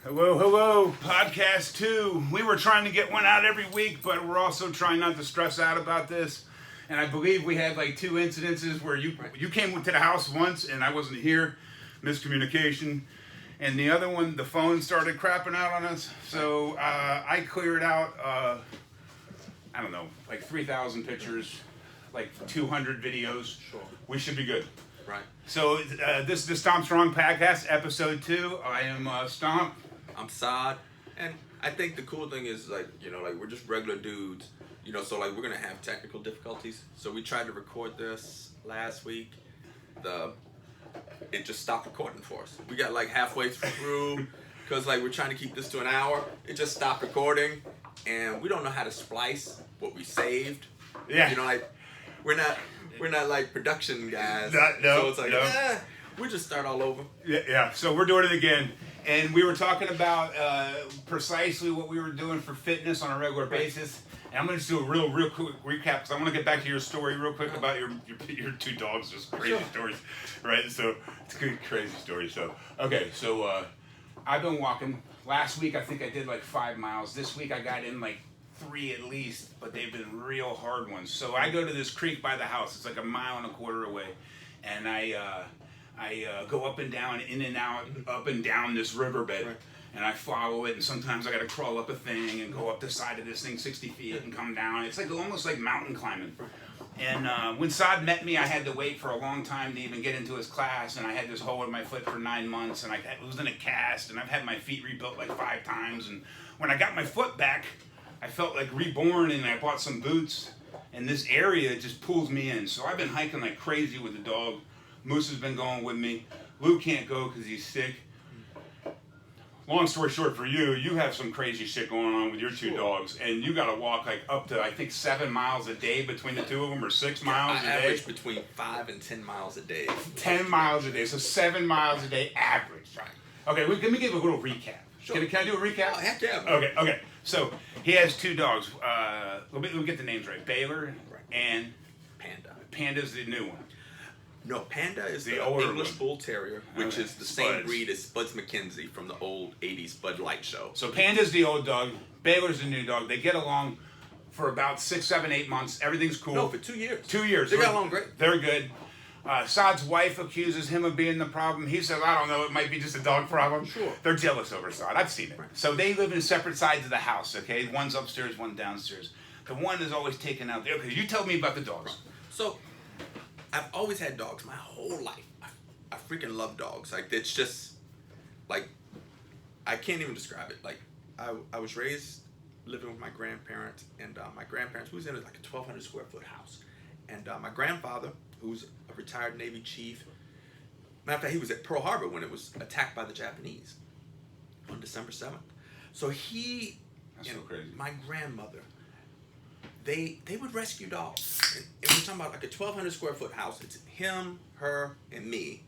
Hello, hello, podcast 2. We were trying to get one out every week, but we're also trying not to stress out about this. And I believe we had like 2 incidences where you came to the house once and I wasn't here, miscommunication. And the other one, the phone started crapping out on us. So I cleared out, I don't know, like 3,000 pictures, like 200 videos. Sure. We should be good. Right. So this is the Stomp Strong podcast, episode 2. I am Stomp. I'm Saad, and I think the cool thing is like we're just regular dudes, so like we're gonna have technical difficulties. So we tried to record this last week. It just stopped recording for us. We got like halfway through because like we're trying to keep this to an hour. It just stopped recording, and we don't know how to splice what we saved. Yeah. Like we're not like production guys. No. So it's like we just start all over. Yeah. So we're doing it again. And we were talking about precisely what we were doing for fitness on a regular basis. And I'm going to just do a real quick recap because I want to get back to your story real quick about your 2 dogs. Just crazy stories, right? So it's a good, crazy story. So, okay. So I've been walking. Last week I think I did like 5 miles. This week I got in like 3 at least, but they've been real hard ones. So I go to this creek by the house. It's like 1.25 miles away. And I go up and down, in and out, up and down this riverbed, and I follow it, and sometimes I gotta crawl up a thing and go up the side of this thing 60 feet and come down. It's like almost like mountain climbing. And when Saad met me, I had to wait for a long time to even get into his class, and I had this hole in my foot for 9 months, and I was in a cast, and I've had my feet rebuilt like 5 times, and when I got my foot back, I felt like reborn, and I bought some boots, and this area just pulls me in. So I've been hiking like crazy with the dog. Moose has been going with me. Lou can't go because he's sick. Long story short for you, you have some crazy shit going on with your 2 dogs, and you got to walk like up to, I think, 7 miles a day between the 2 of them, or 6 miles a day. I average between 5 and 10 miles a day. 10 miles a day, so 7 miles a day average. Right. Okay, let me give a little recap. Sure. Can I do a recap? Oh, heck yeah. Okay. So he has 2 dogs. Let me get the names right. Baylor and Panda. Panda's the new one. No, Panda is the older English one. Bull Terrier, which is the Spuds. same breed as Spuds McKenzie from the old 80s Bud Light show. So Panda's the old dog, Baylor's the new dog. They get along for about 6, 7, 8 months. Everything's cool. No, for 2 years. 2 years. They got along great. They're good. Saad's wife accuses him of being the problem. He says, I don't know, it might be just a dog problem. Sure. They're jealous over Saad. I've seen it. Right. So they live in separate sides of the house, okay? One's upstairs, one downstairs. The one is always taken out there. Okay, you tell me about the dogs. Right. So, I've always had dogs my whole life. I freaking love dogs. Like, it's just, like, I can't even describe it. Like, I was raised living with my grandparents, and my grandparents, we was in like a 1,200 square foot house. And my grandfather, who's a retired Navy chief, matter of fact, he was at Pearl Harbor when it was attacked by the Japanese on December 7th. So he That's and so crazy. my grandmother, they would rescue dogs. And we're talking about like a 1,200 square foot house. It's him, her, and me.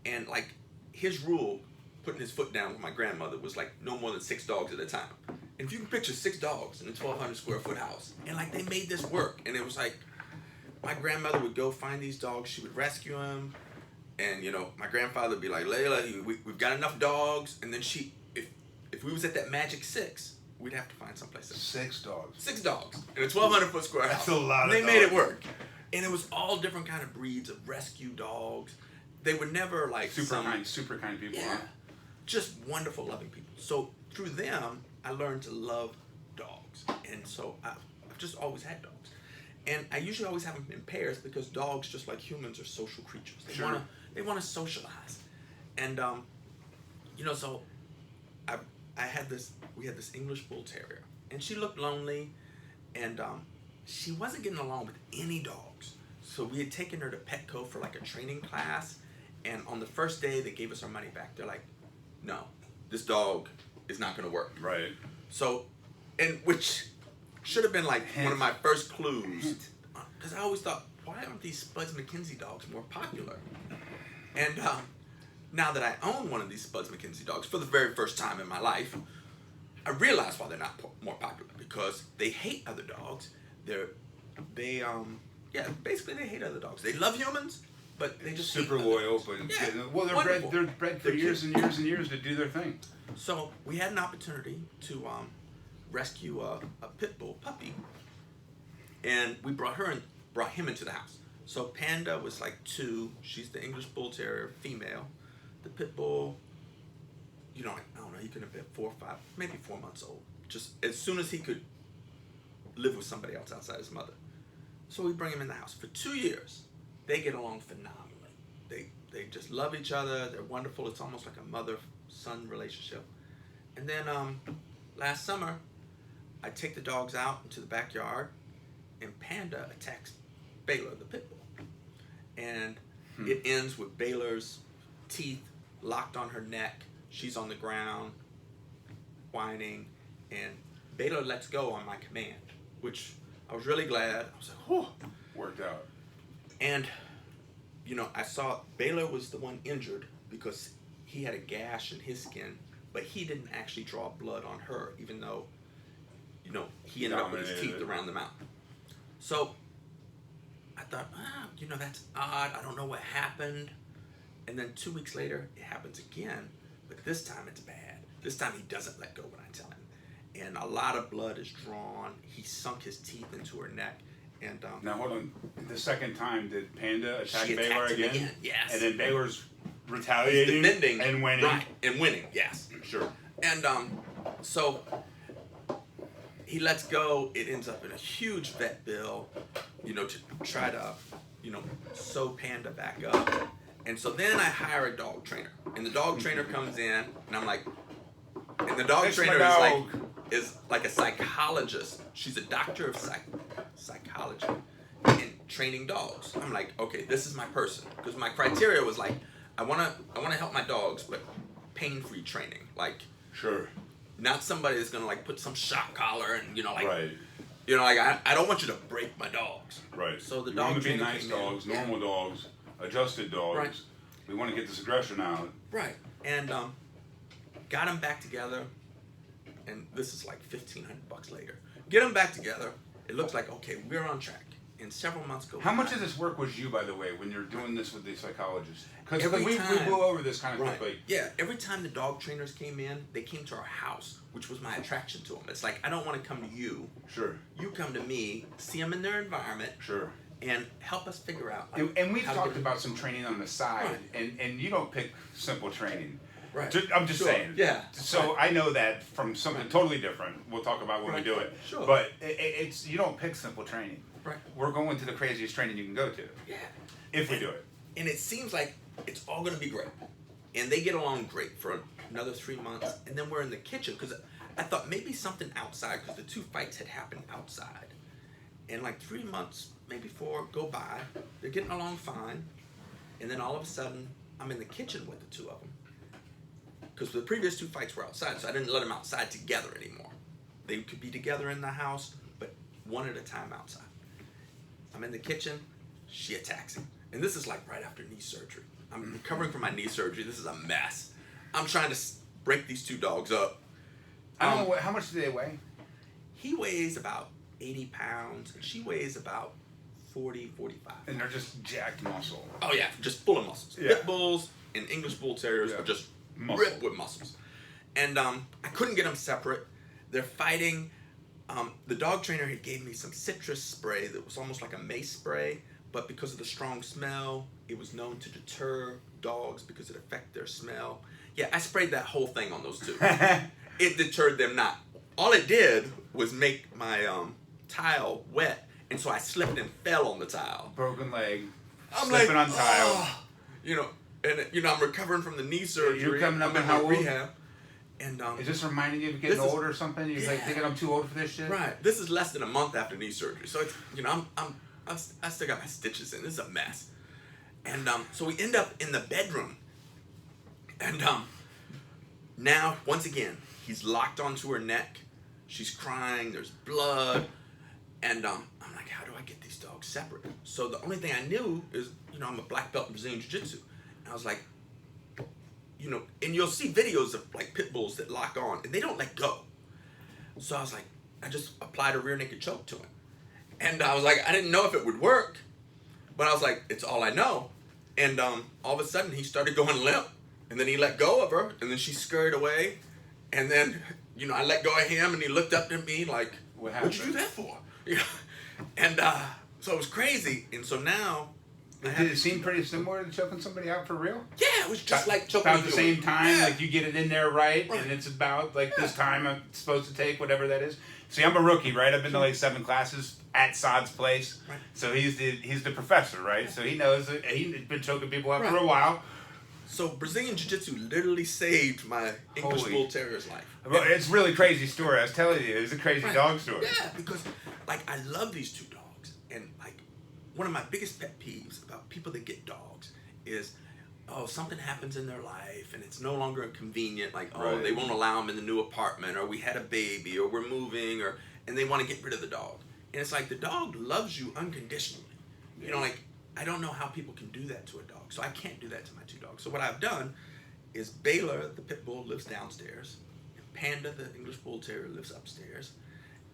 And like his rule, putting his foot down with my grandmother, was like no more than 6 dogs at a time. And if you can picture 6 dogs in a 1,200 square foot house, and like they made this work. And it was like, my grandmother would go find these dogs. She would rescue them. And, my grandfather would be like, Layla, we've got enough dogs. And then if we was at that magic 6, we'd have to find someplace else. 6 dogs. 6 dogs in a 1,200 foot square house. That's a lot of They dogs. made it work. And it was all different kind of breeds of rescue dogs. They were never like Super kind people. Yeah, Huh? just wonderful, loving people. So through them, I learned to love dogs. And so I've just always had dogs. And I usually always have them in pairs because dogs, just like humans, are social creatures. They want to socialize. And, so we had this English Bull Terrier. And she looked lonely. And she wasn't getting along with any dogs. So we had taken her to Petco for like a training class. And on the first day, they gave us our money back. They're like, no, this dog is not going to work. Right. So, which should have been like one of my first clues. Because I always thought, why aren't these Spuds McKenzie dogs more popular? And now that I own one of these Spuds McKenzie dogs for the very first time in my life, I realize why they're not more popular. Because they hate other dogs. Basically they hate other dogs. They love humans, but they just super hate loyal. others. But Yeah, well, wonderful. they're bred for They're years cute. and years and years to do their thing. So we had an opportunity to rescue a pit bull puppy, and we brought him into the house. So Panda was like 2. She's the English Bull Terrier female. The pit bull, you know, I don't know, he could have been 4 or 5, maybe 4 months old. Just as soon as he could live with somebody else outside his mother. So we bring him in the house. For 2 years, they get along phenomenally. They just love each other. They're wonderful. It's almost like a mother-son relationship. And then last summer, I take the dogs out into the backyard, and Panda attacks Baylor, the pit bull. And it ends with Baylor's teeth locked on her neck. She's on the ground, whining, and Baylor lets go on my command, which I was really glad. I was like, whew. Worked out. And, you know, I saw Baylor was the one injured because he had a gash in his skin, but he didn't actually draw blood on her, even though, you know, he ended up with his teeth around the mouth. So I thought, you know, that's odd. I don't know what happened. And then 2 weeks later, it happens again, but this time it's bad. This time he doesn't let go when I tell him. And a lot of blood is drawn. He sunk his teeth into her neck. And Now hold on. The second time, did Panda attack she Baylor attacked him again? Yes. And then Baylor's He's retaliating defending and winning. Right, and winning, yes. Sure. And so he lets go. It ends up in a huge vet bill, you know, to try to, you know, sew Panda back up. And so then I hire a dog trainer, and the dog trainer comes in, and I'm like, and the dog That's my trainer dog. is like a psychologist. She's a doctor of psychology and training dogs. I'm like, okay, this is my person, because my criteria was like, I wanna help my dogs, but pain-free training, like. Sure. Not somebody that's gonna like put some shock collar and, you know, like, Right. you know, like I don't want you to break my dogs. Right. So the we dog want to be trainer nice came in. dogs, Yeah. normal dogs, adjusted dogs. Right. We want to get this aggression out. Right. And got them back together, and this is like $1,500 later. Get them back together. It looks like, okay, we're on track. And several months go. How much by. of this work was you, by the way, when you're doing this with the psychologist? Because Every we time. blew over this kind of Right. quickly. Yeah. Every time the dog trainers came in, they came to our house, which was my attraction to them. It's like, I don't want to come to you. Sure. You come to me, see them in their environment, Sure. and help us figure out. Like, And we've how to talked get- about some training on the side, Right. and you don't pick simple training. Right. I'm just Sure. saying. Yeah. So Right. I know that from something totally different. We'll talk about when Right. we do it. Sure. But it's you don't pick simple training. Right. We're going to the craziest training you can go to. Yeah. If we do it. And it seems like it's all going to be great. And they get along great for another 3 months. And then we're in the kitchen because I thought maybe something outside, because the 2 fights had happened outside. And like 3 months, maybe 4 go by. They're getting along fine. And then all of a sudden, I'm in the kitchen with the 2 of them. Because the previous 2 fights were outside, so I didn't let them outside together anymore. They could be together in the house, but one at a time outside. I'm in the kitchen, she attacks him. And this is like right after knee surgery. I'm recovering from my knee surgery. This is a mess. I'm trying to break these 2 dogs up. I don't know how much do they weigh? He weighs about 80 pounds, and she weighs about 40, 45. And they're just jacked muscle. Oh yeah, just full of muscles. Yeah. Pit bulls and English bull terriers Yeah. are just Muscle. ripped with muscles. And I couldn't get them separate. They're fighting. The dog trainer had gave me some citrus spray that was almost like a mace spray, but because of the strong smell, it was known to deter dogs because it affected their smell. Yeah, I sprayed that whole thing on those 2. It deterred them not. All it did was make my tile wet, and so I slipped and fell on the tile. Broken leg. I'm slipping like, on tile. "Oh," you know, and you know, I'm recovering from the knee surgery. You're coming up I'm in in how my old? rehab, and Is this reminding you of getting This is- old or something? You're like Yeah. thinking I'm too old for this shit? right. This is less than a month after knee surgery, so it's, you know, I still got my stitches in. This is a mess, and so we end up in the bedroom, and now once again he's locked onto her neck. She's crying. There's blood, and I'm like, how do I get these dogs separate? So the only thing I knew is, you know, I'm a black belt in Brazilian Jiu-Jitsu, and I was like, you know, and you'll see videos of like pit bulls that lock on and they don't let go. So I was like, I just applied a rear naked choke to him. And I was like, I didn't know if it would work, but I was like, it's all I know. And all of a sudden, he started going limp. And then he let go of her, and then she scurried away. And then, I let go of him, and he looked up at me like, what'd you do that for? And so it was crazy. And so now... Did it seem pretty similar to choking somebody out for real? Yeah, it was just like choking about the same time. Yeah. Like you get it in there right, and it's about like this time it's supposed to take, whatever that is. See, I'm a rookie, right? I've been to like 7 classes at Sod's place. Right. So he's the professor, right? So he knows that he's been choking people out for a while. So Brazilian Jiu-Jitsu literally saved my English Bull Terrier's life. Well, it's a really crazy story. I was telling you, it's a crazy dog story. Yeah, because like I love these 2 dogs, and like one of my biggest pet peeves about people that get dogs is, something happens in their life and it's no longer convenient. Like, they won't allow them in the new apartment, or we had a baby, or we're moving, and they want to get rid of the dog. And it's like the dog loves you unconditionally. Like I don't know how people can do that to a dog, so I can't do that to my 2 dogs. So what I've done is Baylor, the pit bull, lives downstairs, and Panda, the English Bull Terrier, lives upstairs.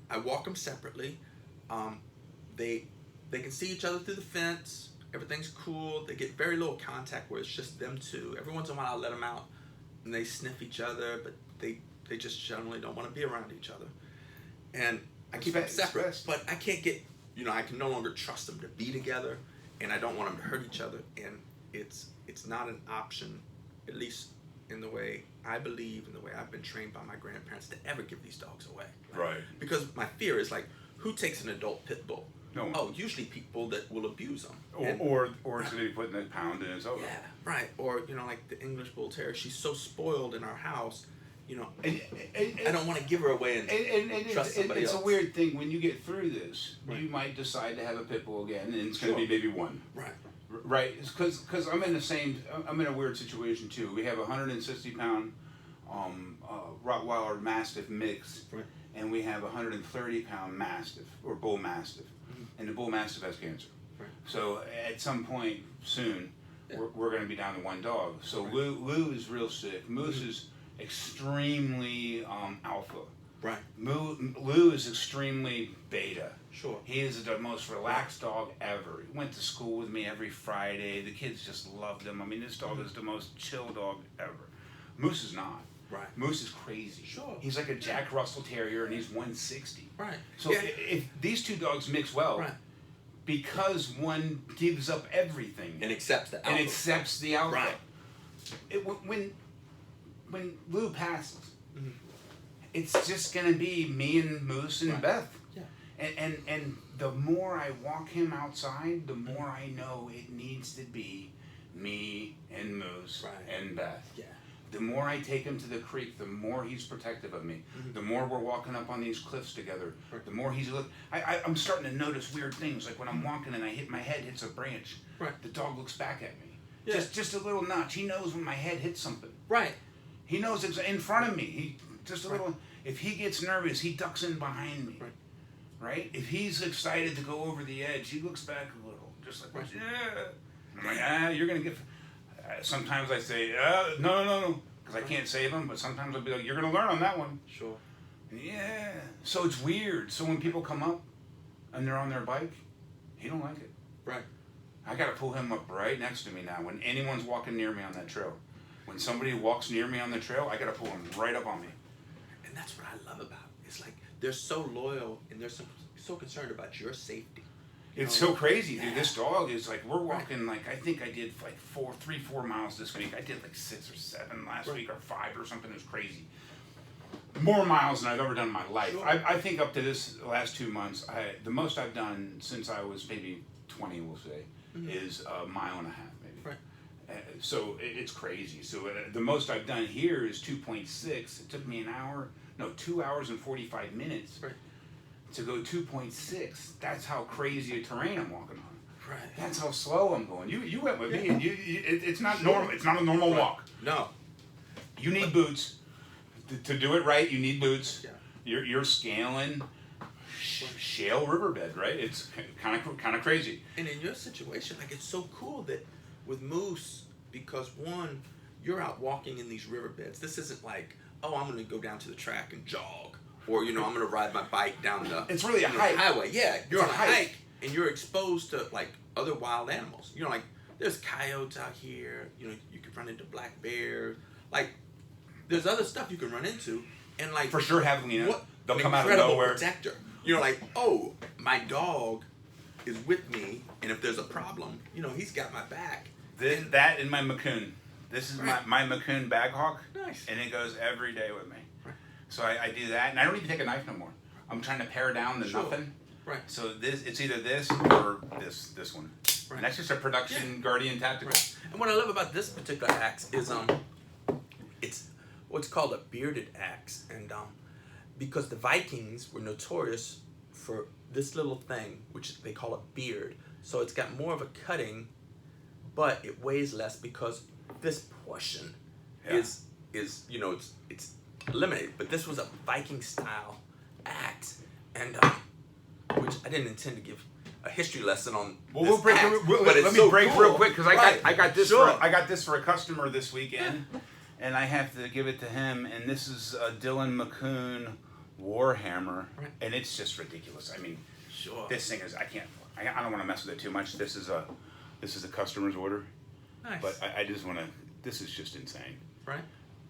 I walk them separately. They can see each other through the fence. Everything's cool. They get very little contact where it's just them 2. Every once in a while I let them out and they sniff each other, but they just generally don't want to be around each other. And I keep them separate, but I can't get, I can no longer trust them to be together, and I don't want them to hurt each other. And it's not an option, at least in the way I believe, in the way I've been trained by my grandparents, to ever give these dogs away. Right. Because my fear is like, who takes an adult pit bull? No one. Oh, usually people that will abuse them. Or it's going to be putting a pound in his over. Yeah, right. Or, like the English Bull Terrier, she's so spoiled in our house, I don't want to give her away and trust somebody else. It's a weird thing. When you get through this, you might decide to have a pit bull again, and it's going to be maybe 1. Right. Right. Because I'm in a weird situation too. We have a 160-pound Rottweiler Mastiff mix. Right. And we have a 130-pound Mastiff, or Bull Mastiff. And the Bull Mastiff has cancer. Right. So at some point soon, we're going to be down to 1 dog. So Lou is real sick. Moose is extremely alpha. Right. Lou is extremely beta. Sure. He is the most relaxed dog ever. He went to school with me every Friday. The kids just loved him. I mean, this dog is the most chill dog ever. Moose is not. Right. Moose is crazy. Sure. He's like a Jack Russell Terrier, and he's 160. Right. So if these 2 dogs mix well, because one gives up everything and accepts the alpha. Right. When Lou passes, it's just gonna be me and Moose and Beth. Yeah. And the more I walk him outside, the more I know it needs to be me and Moose and Beth. Yeah. The more I take him to the creek, the more he's protective of me. The more we're walking up on these cliffs together, the more he's looking. I'm starting to notice weird things, like when I'm walking and my head hits a branch. Right. The dog looks back at me. Yeah. Just a little notch. He knows when my head hits something. Right. He knows it's in front of me. He just a little. If he gets nervous, he ducks in behind me. Right. If he's excited to go over the edge, he looks back a little, just like yeah. I'm like, you're gonna get. Sometimes I say, no, because I can't save him. But sometimes I'll be like, you're going to learn on that one. Sure. Yeah. So it's weird. So when people come up and they're on their bike, he don't like it. Right. I got to pull him up right next to me now. When anyone's walking near me on that trail, when somebody walks near me on the trail, I got to pull him right up on me. And that's what I love about it. It's like they're so loyal and they're so concerned about your safety. It's so crazy, dude. This dog is like, we're walking like, I think I did like 4 miles this week. I did like 6 or 7 last week, or 5 or something. It was crazy. More miles than I've ever done in my life. Sure. I think up to this last 2 months, the most I've done since I was maybe 20, we'll say, is 1.5 miles maybe. Right. So it's crazy. So the most I've done here is 2.6. It took me 2 hours and 45 minutes. Right. To go 2.6, that's how crazy a terrain I'm walking on. Right. That's how slow I'm going. You went with me, and it's not normal. It's not a normal walk. No. You need boots to do it right. You need boots. Yeah. You're scaling shale riverbed, right? It's kind of crazy. And in your situation, like it's so cool that with Moose, because one, you're out walking in these riverbeds. This isn't like, I'm going to go down to the track and jog. Or, I'm going to ride my bike down the It's really a hike. Highway. Yeah, you're on a hike and you're exposed to, like, other wild animals. Like, there's coyotes out here. You know, you can run into black bears. Like, there's other stuff you can run into, and like For sure, javelina. They'll come out of incredible nowhere. protector. You know, like, oh, my dog is with me, and if there's a problem, you know, he's got my back. That and my Mccune. This is Right. my Mccune bag hawk. Nice. And it goes every day with me. Right. So I do that, and I don't even take a knife no more. I'm trying to pare down the Sure. nothing. Right. So it's either this or this one. Right. And that's just a production Guardian tactical. Right. And what I love about this particular axe is it's what's called a bearded axe, and because the Vikings were notorious for this little thing, which they call a beard. So it's got more of a cutting, but it weighs less because this portion is you know, it's eliminated. But this was a Viking style axe, and which I didn't intend to give a history lesson on. Well, this we'll break. axe, Let but it's me so break cool. real quick because Right. I got this Sure. I got this for a customer this weekend, and I have to give it to him. And this is a Dylan Mccune Warhammer, Right. and it's just ridiculous. I mean, Sure. this thing is I don't want to mess with it too much. This is a customer's order, Nice. but I just want to. This is just insane. Right.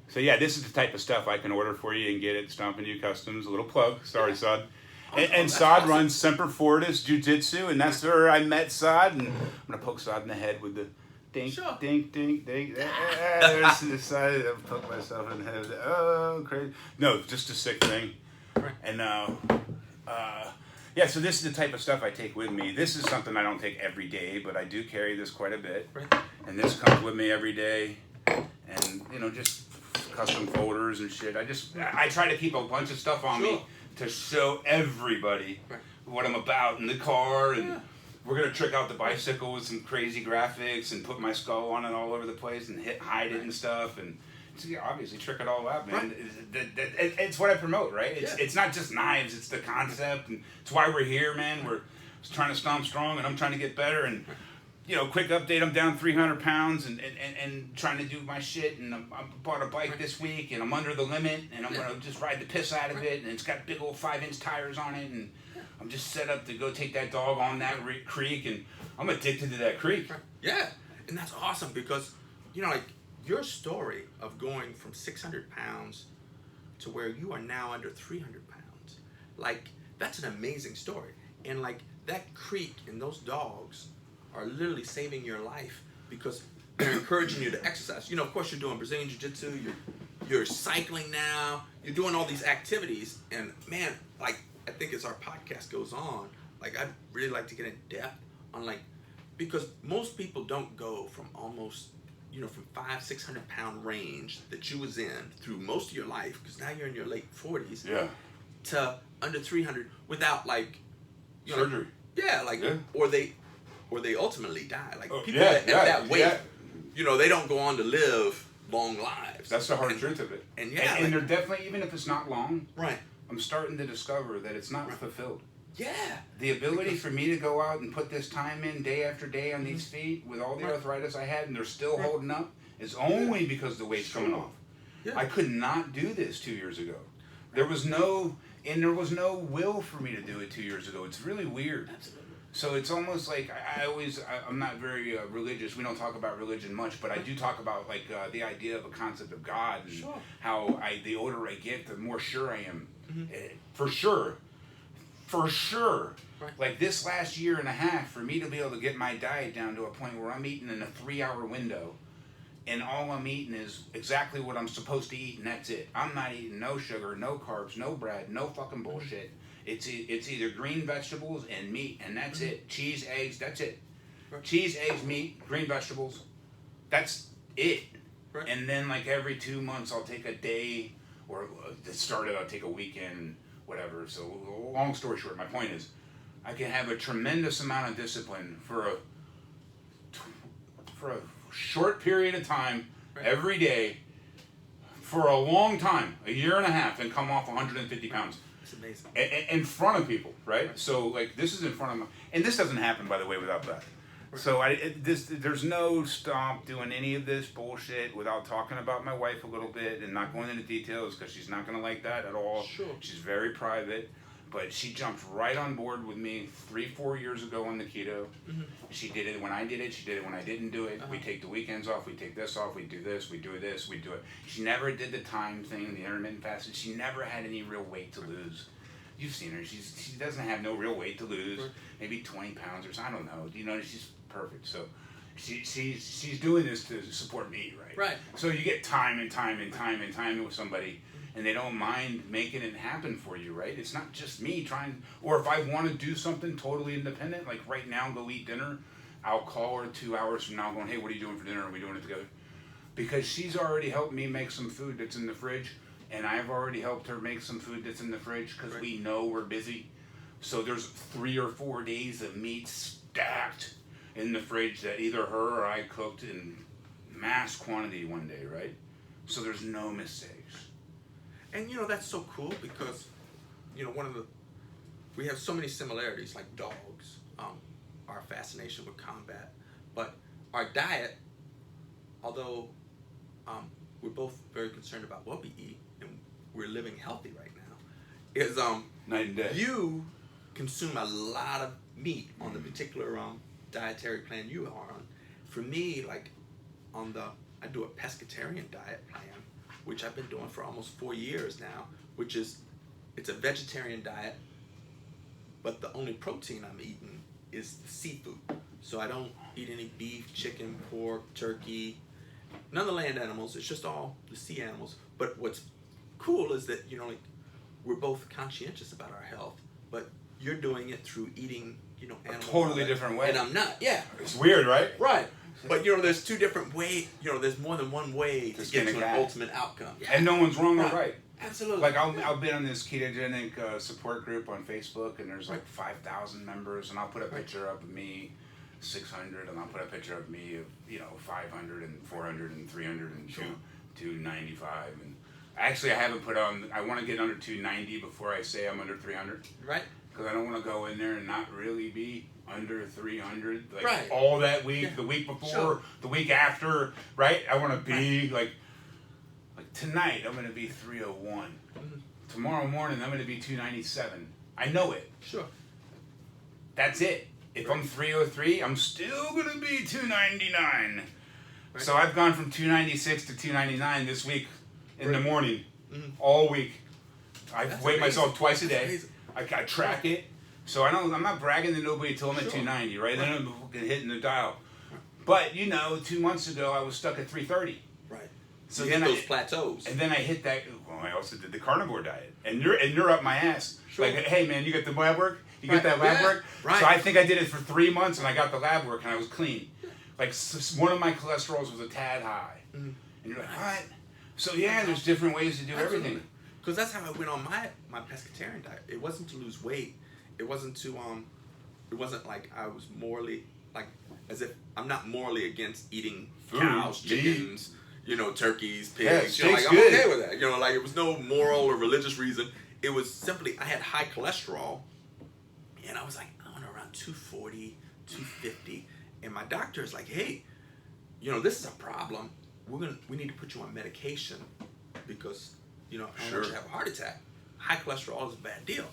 So yeah, this is the type of stuff I can order for you and get at Stomp and You Customs. A little plug, sorry, Sod. And that's Sod awesome. runs Semper Fortis Jiu-Jitsu, and that's where I met Sod. And I'm gonna poke Sod in the head with the dink, Sure. dink, dink, dink. There's the side. I poke myself in the head. Oh, crazy! No, just a sick thing. Right. And yeah, so this is the type of stuff I take with me. This is something I don't take every day, but I do carry this quite a bit. Right. And this comes with me every day, and you know, just custom folders and shit. I try to keep a bunch of stuff on me Sure. to show everybody Right. what I'm about in the car, and Yeah. we're gonna trick out the bicycle with some crazy graphics and put my skull on it all over the place and hide it and stuff, and obviously trick it all out, man. It's what I promote, right? It's not just knives; it's the concept, and it's why we're here, man. We're trying to stomp strong, and I'm trying to get better, and you know, quick update, I'm down 300 pounds and trying to do my shit, and I bought a bike this week, and I'm under the limit, and I'm going to just ride the piss out of it, and it's got big old 5-inch tires on it, and I'm just set up to go take that dog on that creek, and I'm addicted to that creek. Yeah, and that's awesome because, you know, like, your story of going from 600 pounds to where you are now under 300 pounds, like, that's an amazing story. And, like, that creek and those dogs are literally saving your life because they're encouraging you to exercise. You know, of course, you're doing Brazilian Jiu-Jitsu, you're cycling now, you're doing all these activities, and man, like, I think as our podcast goes on, like, I'd really like to get in depth on, like, because most people don't go from almost, you know, from 500-600 pound range that you was in through most of your life, because now you're in your late 40s, to under 300 without, like, you know, surgery. Or they ultimately die. Like, people at that weight, you know, they don't go on to live long lives. That's the hard truth of it. And and they're definitely, even if it's not long, right. I'm starting to discover that it's not fulfilled. Yeah. The ability for me to go out and put this time in day after day on these feet with all the arthritis I had, and they're still holding up, is only because the weight's coming off. Yeah. I could not do this 2 years ago. There was no will for me to do it 2 years ago. It's really weird. Absolutely. So it's almost like I'm not very religious. We don't talk about religion much, but I do talk about like the idea of a concept of God and how the older I get, the more sure I am. For sure. Right. Like this last year and a half, for me to be able to get my diet down to a point where I'm eating in a 3-hour window, and all I'm eating is exactly what I'm supposed to eat, and that's it. I'm not eating no sugar, no carbs, no bread, no fucking bullshit. It's either green vegetables and meat, and that's it. Cheese, eggs, that's it. Right. Cheese, eggs, meat, green vegetables, that's it. Right. And then like every 2 months I'll take a day, or to start it I'll take a weekend, whatever. So long story short, my point is I can have a tremendous amount of discipline for a short period of time, every day, for a long time, a year and a half, and come off 150 pounds. It's amazing. In front of people, right? So like this is in front of my, and this doesn't happen, by the way, without that. So there's no Stomp doing any of this bullshit without talking about my wife a little bit and not going into details because she's not going to like that at all. Sure. She's very private. But she jumped right on board with me 3-4 years ago on the keto. Mm-hmm. She did it when I did it. She did it when I didn't do it. Uh-huh. We take the weekends off. We take this off. We do this. We do this. We do it. She never did the time thing, the intermittent fasting. She never had any real weight to lose. You've seen her. She doesn't have no real weight to lose. Right. Maybe 20 pounds or something. I don't know. You know, she's perfect. So she's doing this to support me, right? Right. So you get time and time and time and time with somebody, and they don't mind making it happen for you, right? It's not just me trying, or if I want to do something totally independent, like right now, go eat dinner, I'll call her 2 hours from now going, hey, what are you doing for dinner? Are we doing it together? Because she's already helped me make some food that's in the fridge, and I've already helped her make some food that's in the fridge because Right. we know we're busy. So there's 3 or 4 days of meat stacked in the fridge that either her or I cooked in mass quantity one day, right? So there's no mistakes. And that's so cool because, we have so many similarities, like dogs, our fascination with combat, but our diet, although we're both very concerned about what we eat and we're living healthy right now, is Night and day. you consume a lot of meat on the particular dietary plan you are on. For me, like I do a pescatarian diet plan, which I've been doing for almost 4 years now, which is, it's a vegetarian diet, but the only protein I'm eating is the seafood. So I don't eat any beef, chicken, pork, turkey, none of the land animals, it's just all the sea animals. But what's cool is that, we're both conscientious about our health, but you're doing it through eating, animal Totally products, different way. and I'm not, yeah. It's weird, right? Right. But there's 2 different ways, there's more than one way to skin get a to an cat. ultimate outcome. Yeah. And no one's wrong or right. Absolutely. Like I'll be on this ketogenic support group on Facebook, and there's like 5,000 members, and I'll put a picture up of me, 600, and I'll put a picture of me of 500 and 400 and 300 and 295. And actually, I haven't put on. I want to get under 290 before I say I'm under 300. Right. Because I don't want to go in there and not really be under 300, like Right. all that week, Yeah. the week before, Sure. the week after, right? I want to be like tonight I'm going to be 301. Mhm. Tomorrow morning I'm going to be 297. I know it. Sure. That's it. If I'm 303, I'm still going to be 299. Right. So I've gone from 296 to 299 this week in the Right. morning, Mhm. all week. I That's weigh amazing. myself twice a That's day. amazing. I track it. So I'm not bragging to nobody until I'm at Sure. 290, right? Then I'm fucking hitting the dial. But 2 months ago I was stuck at 330. Right. So you then hit those plateaus. and then I hit that. Well, I also did the carnivore diet, and you're up my ass. Sure. Like, hey man, you got the lab work? You Right. get that lab Yeah. work? Right. So I think I did it for 3 months, and I got the lab work, and I was clean. Like one of my cholesterols was a tad high, Mhm. and you're like, what? So yeah, there's different ways to do everything. Because that's how I went on my pescatarian diet. It wasn't to lose weight. It wasn't to It wasn't like I was morally as if I'm not morally against eating Food, cows, meat. chickens, Yeah, chickens, pigs. steak's I'm good. okay with that. It was no moral or religious reason. It was simply I had high cholesterol, and I was like, I want around 240, 250, and my doctor is like, hey, this is a problem. We need to put you on medication because I don't want you to have a heart attack. High cholesterol is a bad deal,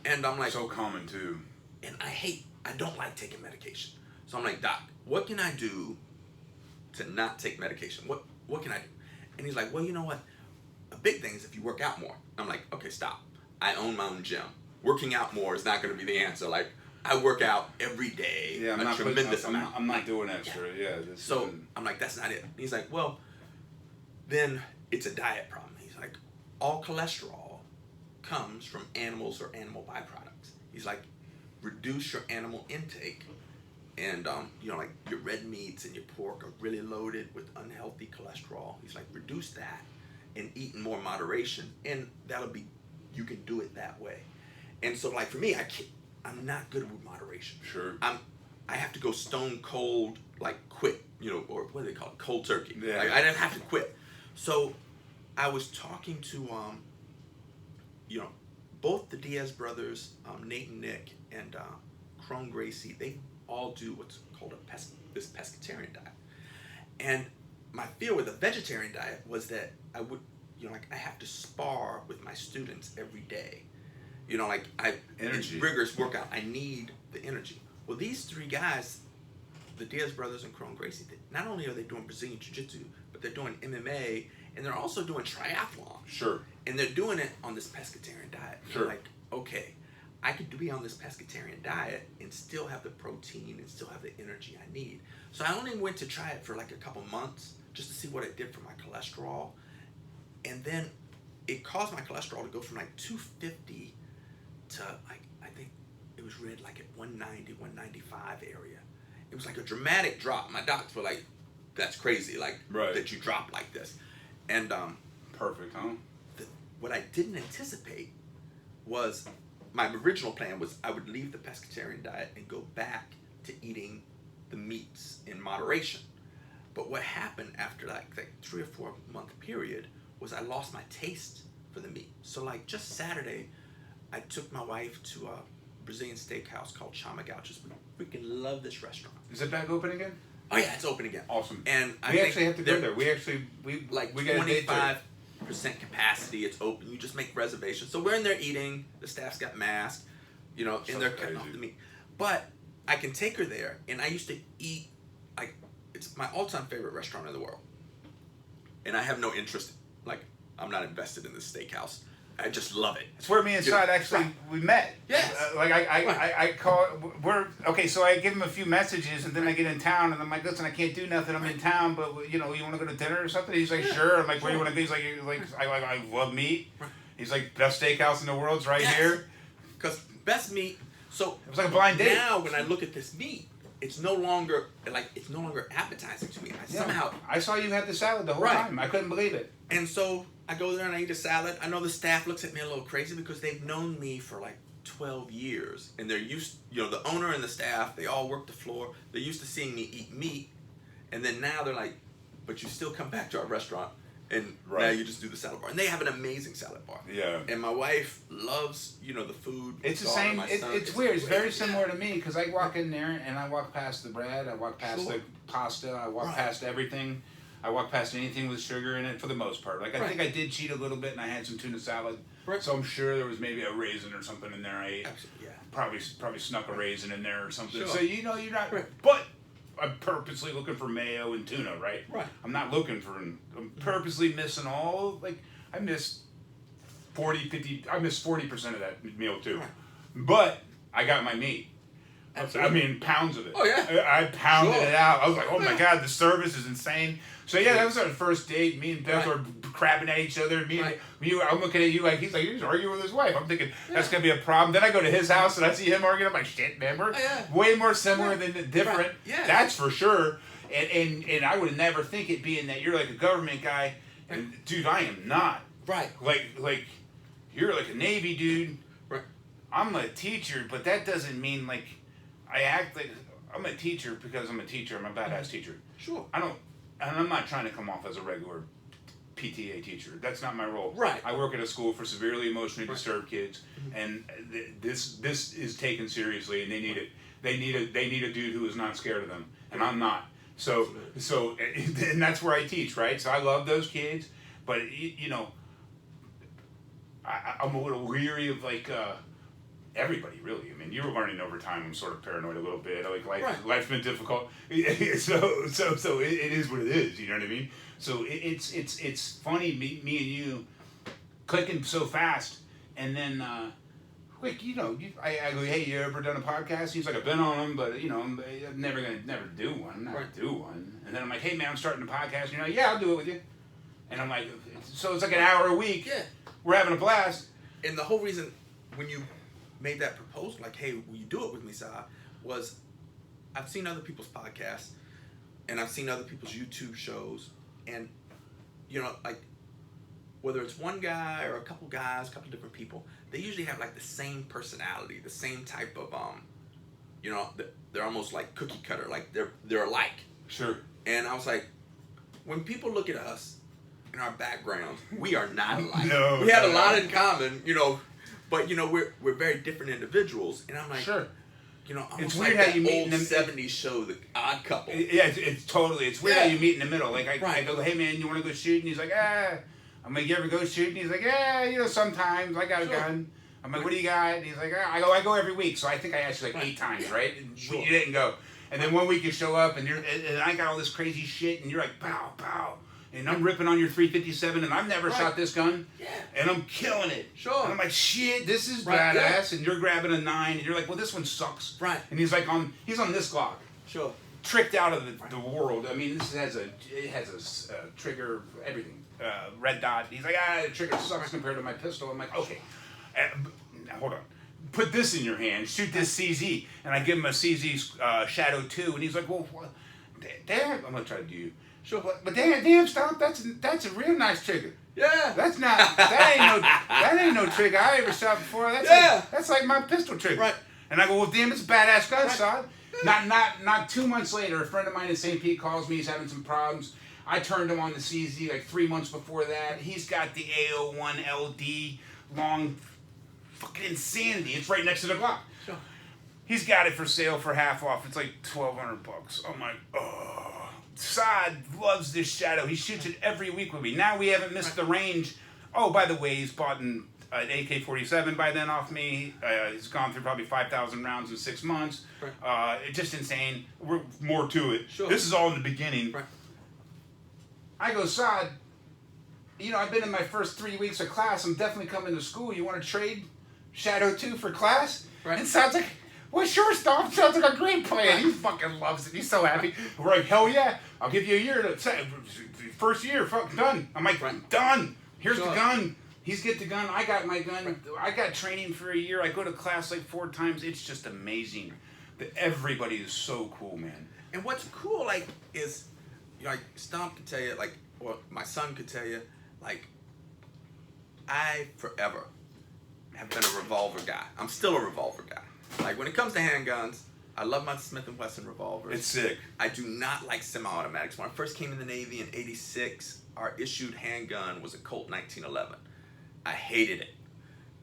and I'm like, So common too. and I don't like taking medication. So I'm like, doc, what can I do to not take medication? What can I do? And he's like, well, you know what? A big thing is if you work out more. I'm like, okay, stop. I own my own gym. Working out more is not going to be the answer. Like, I work out every day, Yeah, a tremendous amount. I'm not doing extra. Yeah. So I'm like, that's not it. And he's like, well, then it's a diet problem. He's like, all cholesterol comes from animals or animal byproducts. He's like, reduce your animal intake, and like your red meats and your pork are really loaded with unhealthy cholesterol. He's like, reduce that and eat in more moderation, and you can do it that way. And so like for me, I'm not good with moderation. Sure. I have to go stone cold, like quit, or what do they call it, cold turkey. Yeah. Like, I didn't have to quit. So I was talking to, both the Diaz brothers, Nate and Nick, and Crone Gracie. They all do what's called this pescatarian diet. And my fear with a vegetarian diet was that I would, I have to spar with my students every day. You know, like Energy. rigorous workout. I need the energy. Well, these three guys, the Diaz brothers and Cron Gracie, not only are they doing Brazilian Jiu-Jitsu, but they're doing MMA, and they're also doing triathlon. Sure. And they're doing it on this pescatarian diet. Sure. Like, okay, I could be on this pescatarian diet and still have the protein and still have the energy I need. So I only went to try it for like a couple months just to see what it did for my cholesterol. And then it caused my cholesterol to go from like 250 to like, I think it was read like at 190, 195 area. It was like a dramatic drop. My doctors were like, that's crazy, like that you drop like this. And perfect, huh? What I didn't anticipate was my original plan was I would leave the pescatarian diet and go back to eating the meats in moderation. But what happened after like 3 or 4 month period was I lost my taste for the meat. So like just Saturday, I took my wife to a Brazilian steakhouse called Chama Gauchos. We freaking love this restaurant. Is it back open again? Oh yeah, it's open again. Awesome. And we actually have to go there. We like we got 25% capacity. It's open. You just make reservations. So we're in there eating. The staff's got masks, you know, and they're cutting off the meat. But I can take her there, and I used to eat like it's my all-time favorite restaurant in the world. And I have no interest. Like I'm not invested in this steakhouse. I just love it. It's where me and Side actually we met. Yes. I call okay. So I give him a few messages, and then I get in town, and I'm like, listen, I can't do nothing. I'm in town, but you know, you want to go to dinner or something? He's like, sure. I'm like, where do you want to go? He's like, I love meat. He's like, best steakhouse in the world's right here. Because best meat. So it was like a blind date. Now when I look at this meat, it's no longer appetizing to me. Somehow I saw you had the salad the whole time. I couldn't believe it. And so I go there and I eat a salad. I know the staff looks at me a little crazy because they've known me for like 12 years. And they're used, you know, the owner and the staff, they all work the floor. They're used to seeing me eat meat. And then now they're like, but you still come back to our restaurant and now you just do the salad bar. And they have an amazing salad bar. Yeah. And my wife loves, you know, the food. It's the same. It's weird. It's very similar to me because I walk in there and I walk past the bread. I walk past the pasta. I walk past everything. I walk past anything with sugar in it for the most part. Like I think I did cheat a little bit and I had some tuna salad. Right. So I'm sure there was maybe a raisin or something in there I ate. Absolutely, yeah. Probably snuck a raisin in there or something. Sure. So you know you're not. But I'm purposely looking for mayo and tuna, right? Right. I'm not looking for. I'm purposely missing all. Like I missed 40% of that meal too. Right. But I got my meat. Absolutely. I mean, pounds of it. Oh, yeah. I pounded it out. I was like, oh, my God, the service is insane. So, yeah, that was our first date. Me and Beth were crabbing at each other. I'm looking at you like, he's arguing with his wife. I'm thinking, that's going to be a problem. Then I go to his house and I see him arguing. I'm like, shit, man, we're way more similar than different. Right. Yeah. That's for sure. And I would never think it being that you're like a government guy. And, dude, I am not. Right. Like you're like a Navy dude. Right. I'm a teacher, but that doesn't mean, like, I act like I'm a teacher because I'm a teacher. I'm a badass teacher. Sure. I'm not trying to come off as a regular PTA teacher. That's not my role. Right. I work at a school for severely emotionally disturbed kids, and this is taken seriously, and they need it. They need a dude who is not scared of them, and I'm not. So and that's where I teach, right? So I love those kids, but you know, I'm a little leery of like. Everybody really. I mean, you were learning over time. I'm sort of paranoid a little bit. Like life's been difficult. so it is what it is. You know what I mean? So it's funny me and you clicking so fast, and then quick. You know, I go, hey, you ever done a podcast? He's like, I've been on them, but you know, I'm never do one. Do one. And then I'm like, hey man, I'm starting a podcast. And you're like, yeah, I'll do it with you. And I'm like, so it's like an hour a week. Yeah. We're having a blast. And the whole reason when you made that proposal, like, hey, will you do it with me, Sa, was I've seen other people's podcasts and I've seen other people's YouTube shows, and you know, like whether it's one guy or a couple guys, a couple different people, they usually have like the same personality, the same type of you know, they're almost like cookie cutter, like they're alike. Sure. And I was like, when people look at us in our backgrounds, we are not alike. We have a lot in common, you know. But you know, we're very different individuals, and I'm like, sure, you know, it's weird how you meet in the '70s show, The Odd Couple. Yeah, it's totally. It's weird how you meet in the middle. Like I go, hey man, you want to go shoot? And he's like, I'm like, you ever go shoot? And he's like, yeah, you know, sometimes I got a gun. I'm like, what do you got? And he's like, I go every week. So I think I asked you like 8 times, right? And Sure. you didn't go. And then one week you show up and and I got all this crazy shit and you're like, pow, pow. And I'm ripping on your 357 and I've never shot this gun. Yeah. And I'm killing it. Sure. And I'm like, shit, this is Right, badass. And you're grabbing a 9 and you're like, well, this one sucks. Right. And he's like, he's on this Glock. Sure. Tricked out of the world. I mean, this has a trigger, everything, red dot. He's like, the trigger sucks compared to my pistol. I'm like, okay, now hold on. Put this in your hand. Shoot this CZ, and I give him a CZ Shadow 2, and he's like, well, what? Damn, I'm gonna try to do you. Sure. But damn, Stomp, that's a real nice trigger. Yeah. That's not that ain't no trigger I ever shot before. That's like my pistol trigger. Right. And I go, well, damn, it's a badass gun, son. Not 2 months later, a friend of mine in St. Pete calls me. He's having some problems. I turned him on the CZ like 3 months before that. He's got the AO1 LD long, fucking insanity. It's right next to the Glock. Sure. He's got it for sale for half off. It's like $1,200. I'm like, oh. Saad loves this Shadow. He shoots it every week with me. Now we haven't missed the range. Oh, by the way, he's bought an AK-47 by then off me. He's gone through probably 5,000 rounds in 6 months. Right. It's just insane. We're more to it. Sure. This is all in the beginning. Right. I go, Saad, I've been in my first 3 weeks of class. I'm definitely coming to school. You want to trade Shadow 2 for class? Right. And Saad's like, well, sure, Stomp. Sounds like a great plan. He fucking loves it. He's so happy. We're like, hell yeah. I'll give you a year to first year. Fucking done. I'm like, done. Here's the gun. He's get the gun. I got my gun. I got training for a year. I go to class like 4 times. It's just amazing. Everybody is so cool, man. And what's cool, like, is, like, Stomp could tell you, like, or my son could tell you, like, I forever have been a revolver guy. I'm still a revolver guy. Like, when it comes to handguns, I love my Smith & Wesson revolvers. It's sick. I do not like semi-automatics. When I first came in the Navy in '86, our issued handgun was a Colt 1911. I hated it.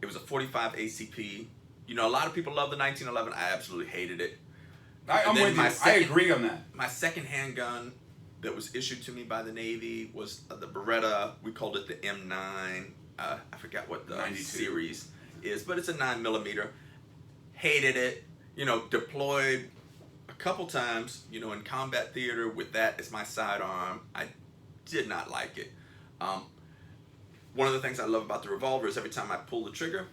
It was a 45 ACP. A lot of people love the 1911. I absolutely hated it. I'm with you. I agree on that. My second handgun that was issued to me by the Navy was the Beretta. We called it the M9. I forgot what the 92 series is, but it's a 9mm. Hated it. Deployed a couple times, in combat theater with that as my sidearm. I did not like it. One of the things I love about the revolver is every time I pull the trigger,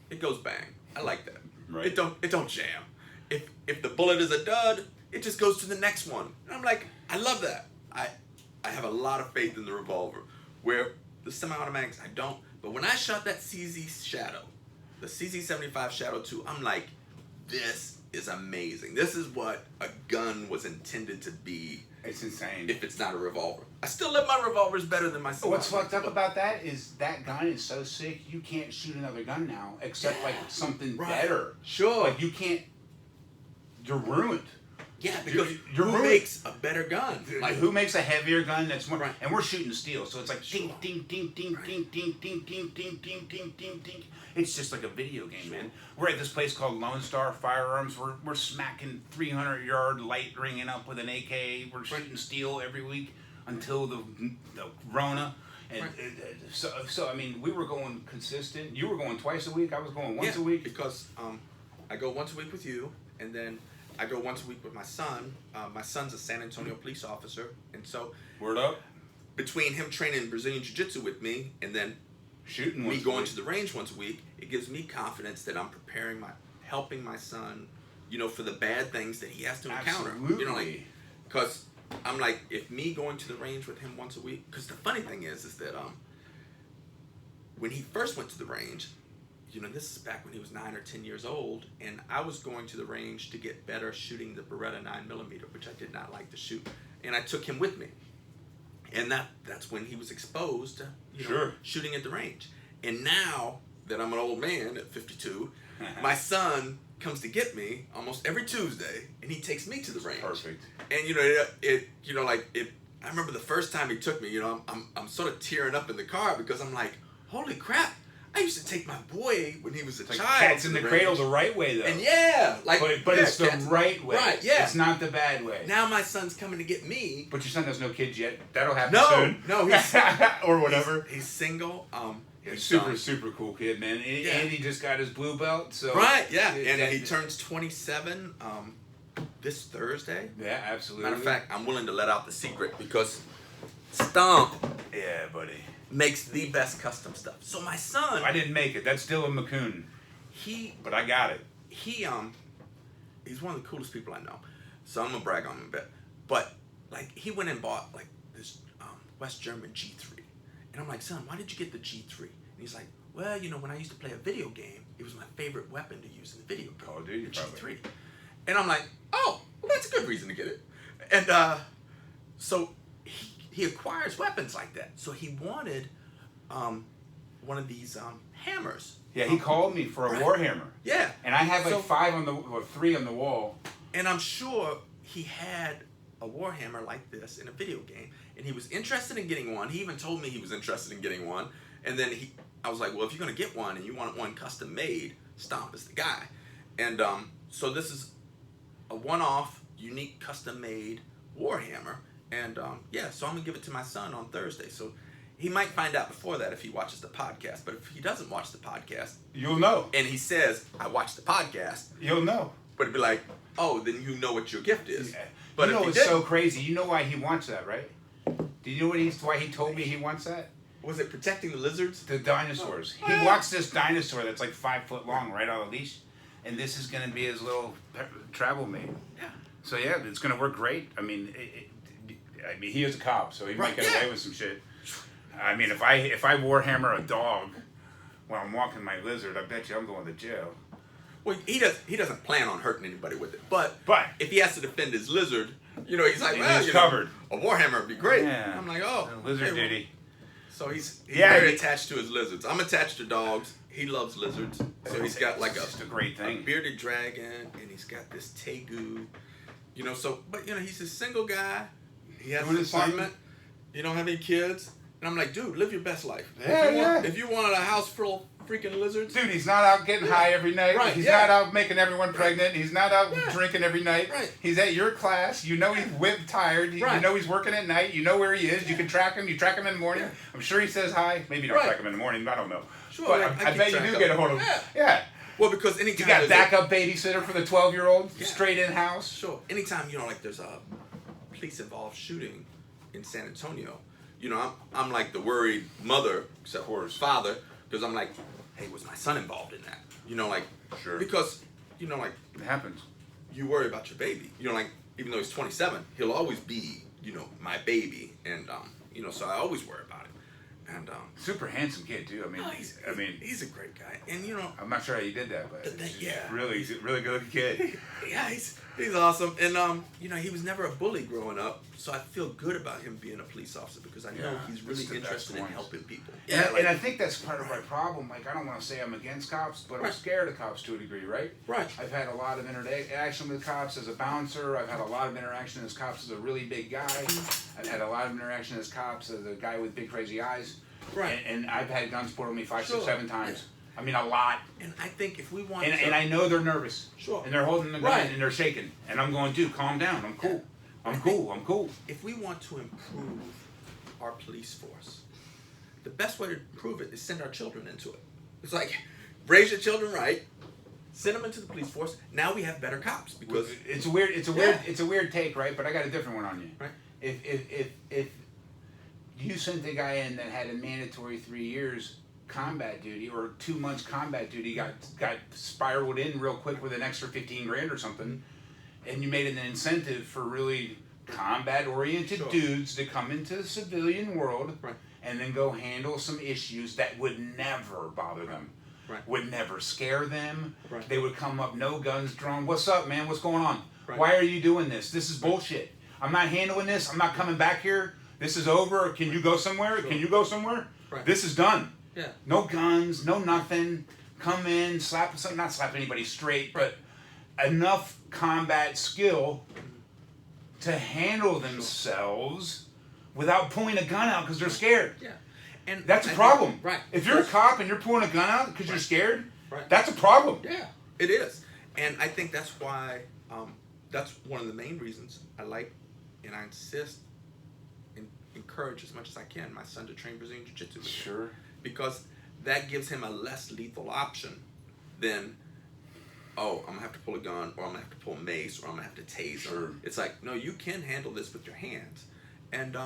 it goes bang. I like that. Right. It don't jam. If the bullet is a dud, it just goes to the next one. And I'm like, I love that. I have a lot of faith in the revolver. Where the semi-automatics, I don't. But when I shot that CZ Shadow, the CZ75 Shadow 2, I'm like, this is amazing. This is what a gun was intended to be. It's insane. If it's not a revolver. I still love my revolvers better than my What's fucked up about that is that gun is so sick, you can't shoot another gun now except like something better. Sure. Like you can't, you're ruined. Yeah, because you're who ruined. makes a better gun? Like who makes a heavier gun that's more, Right. and we're shooting steel, so it's like ding, ding, ding, ding, ding, ding, ding, ding, ding, ding, ding, ding, ding. It's just like a video game, man. We're at this place called Lone Star Firearms. We're smacking 300-yard light ringing up with an AK. We're shooting steel every week until the Rona. And so I mean, we were going consistent. You were going twice a week. I was going once a week. Because I go once a week with you, and then I go once a week with my son. My son's a San Antonio police officer, and so Word up. Between him training Brazilian Jiu-Jitsu with me, and then shooting me going to the range once a week, it gives me confidence that I'm helping my son, for the bad things that he has to encounter. Absolutely. Because I'm like, if me going to the range with him once a week, because the funny thing is that when he first went to the range, this is back when he was 9 or 10 years old, and I was going to the range to get better shooting the Beretta 9mm, which I did not like to shoot, and I took him with me, and that's when he was exposed to shooting at the range. And now that I'm an old man at 52, my son comes to get me almost every Tuesday, and he takes me to the range. Perfect. And I remember the first time he took me, I'm sort of tearing up in the car because I'm like, holy crap. I used to take my boy when he was a child. Cats in the cradle the right way, though. And but it's the right way. Right, yeah. It's not the bad way. Now my son's coming to get me. But your son has no kids yet. That'll happen soon. No, he's or whatever. He's single. Yeah, super cool kid, man. And Andy just got his blue belt, so right, yeah, and he turns 27 this Thursday. Yeah, absolutely. Matter of fact, I'm willing to let out the secret because Stomp, yeah, buddy, makes the best custom stuff. So my son, I didn't make it. That's still a Mccune. But I got it. He's one of the coolest people I know. So I'm gonna brag on him a bit. But like he went and bought like this West German G3, and I'm like, son, why did you get the G3? And he's like, well, when I used to play a video game, it was my favorite weapon to use in the video game. Call of Duty, the G3. probably. And I'm like, oh, well, that's a good reason to get it. And so he acquires weapons like that. So he wanted one of these hammers. Yeah, he called me for a Warhammer. Yeah. And I have like 3 on the wall. And I'm sure he had a Warhammer like this in a video game, and he was interested in getting one. He even told me he was interested in getting one. And then I was like, well, if you're gonna get one and you want one custom made, Stomp is the guy. And so this is a one-off, unique, custom-made Warhammer, and so I'm gonna give it to my son on Thursday. So he might find out before that if he watches the podcast. But if he doesn't watch the podcast, you'll know. And he says, "I watched the podcast," you'll know. But it'd be like, "Oh, then you know what your gift is." Yeah. But it's so crazy. You know why he wants that, right? Do you know why he told me he wants that? Was it protecting the lizards? The dinosaurs. Oh. He wants this dinosaur that's like 5 foot long, right on a leash, and this is going to be his little travel mate. Yeah. So yeah, it's going to work great. I mean, he is a cop, so he might get away with some shit. I mean, if I Warhammer a dog while I'm walking my lizard, I bet you I'm going to jail. Well, he doesn't plan on hurting anybody with it, but if he has to defend his lizard, he's like, well, covered. A Warhammer would be great. Yeah. I'm like, oh, lizard duty. So he's very attached to his lizards. I'm attached to dogs. He loves lizards. So he's got like just a great thing. A bearded dragon, and he's got this tegu. But he's a single guy. He has an apartment. You don't have any kids. And I'm like, dude, live your best life. If you wanted a house full of freaking lizards. Dude, he's not out getting high every night. Right, he's not out making everyone pregnant. He's not out drinking every night. Right. He's at your class. You know he's whipped tired. You know he's working at night. You know where he is. You can track him. You track him in the morning. I'm sure he says hi. Maybe you don't track him in the morning. I don't know. Sure, but I bet you do get a hold of him. Yeah. Well, because anytime you got backup babysitter for the 12-year-old straight in house. Sure. Anytime there's a police-involved shooting in San Antonio, I'm like the worried mother, except for his father, because I'm like, hey, was my son involved in that? Sure. Because it happens. You worry about your baby. Even though he's 27, he'll always be, my baby, and so I always worry about it. And super handsome kid too. I mean, he's a great guy, and I'm not sure how you did that, but really good kid. Yeah, he's awesome, and he was never a bully growing up, so I feel good about him being a police officer because I know he's really interested in helping people. And I think that's part of my problem. Like, I don't want to say I'm against cops, but I'm scared of cops to a degree, right? Right. I've had a lot of interaction with cops as a bouncer. I've had a lot of interaction as cops as a really big guy. I've had a lot of interaction as cops as a guy with big crazy eyes. Right. And I've had guns pulled on me 5, 6, 7 times. Yeah. I mean, a lot. And I think if we want and I know they're nervous. Sure. And they're holding the gun and they're shaking. And I'm going, dude, calm down. I'm cool. I'm cool. If we want to improve our police force, the best way to improve it is send our children into it. It's like, raise your children right, send them into the police force. Now we have better cops because it's a weird take, right? But I got a different one on you. Right. If you sent the guy in that had a mandatory 3 years combat duty or 2 months combat duty, got spiraled in real quick with an extra 15 grand or something, and you made it an incentive for really combat-oriented dudes to come into the civilian world and then go handle some issues that would never bother them, would never scare them. They would come up, no guns drawn. What's up, man? What's going on? Why are you doing this? This is bullshit. I'm not handling this. I'm not coming back here. This is over. Can you go somewhere? Can you go somewhere? This is done. Yeah. No guns, no nothing. Come in, not slap anybody straight, but enough combat skill to handle themselves without pulling a gun out because they're scared. Yeah. And that's a problem. Right. If you're a cop and you're pulling a gun out because you're scared, that's a problem. Yeah, it is. And I think that's why, that's one of the main reasons I like and I insist and encourage as much as I can my son to train Brazilian Jiu-Jitsu with me. Sure. Because that gives him a less lethal option than, oh, I'm gonna have to pull a gun, or I'm gonna have to pull a mace, or I'm gonna have to tase Sure. him. It's like, no, you can handle this with your hands, and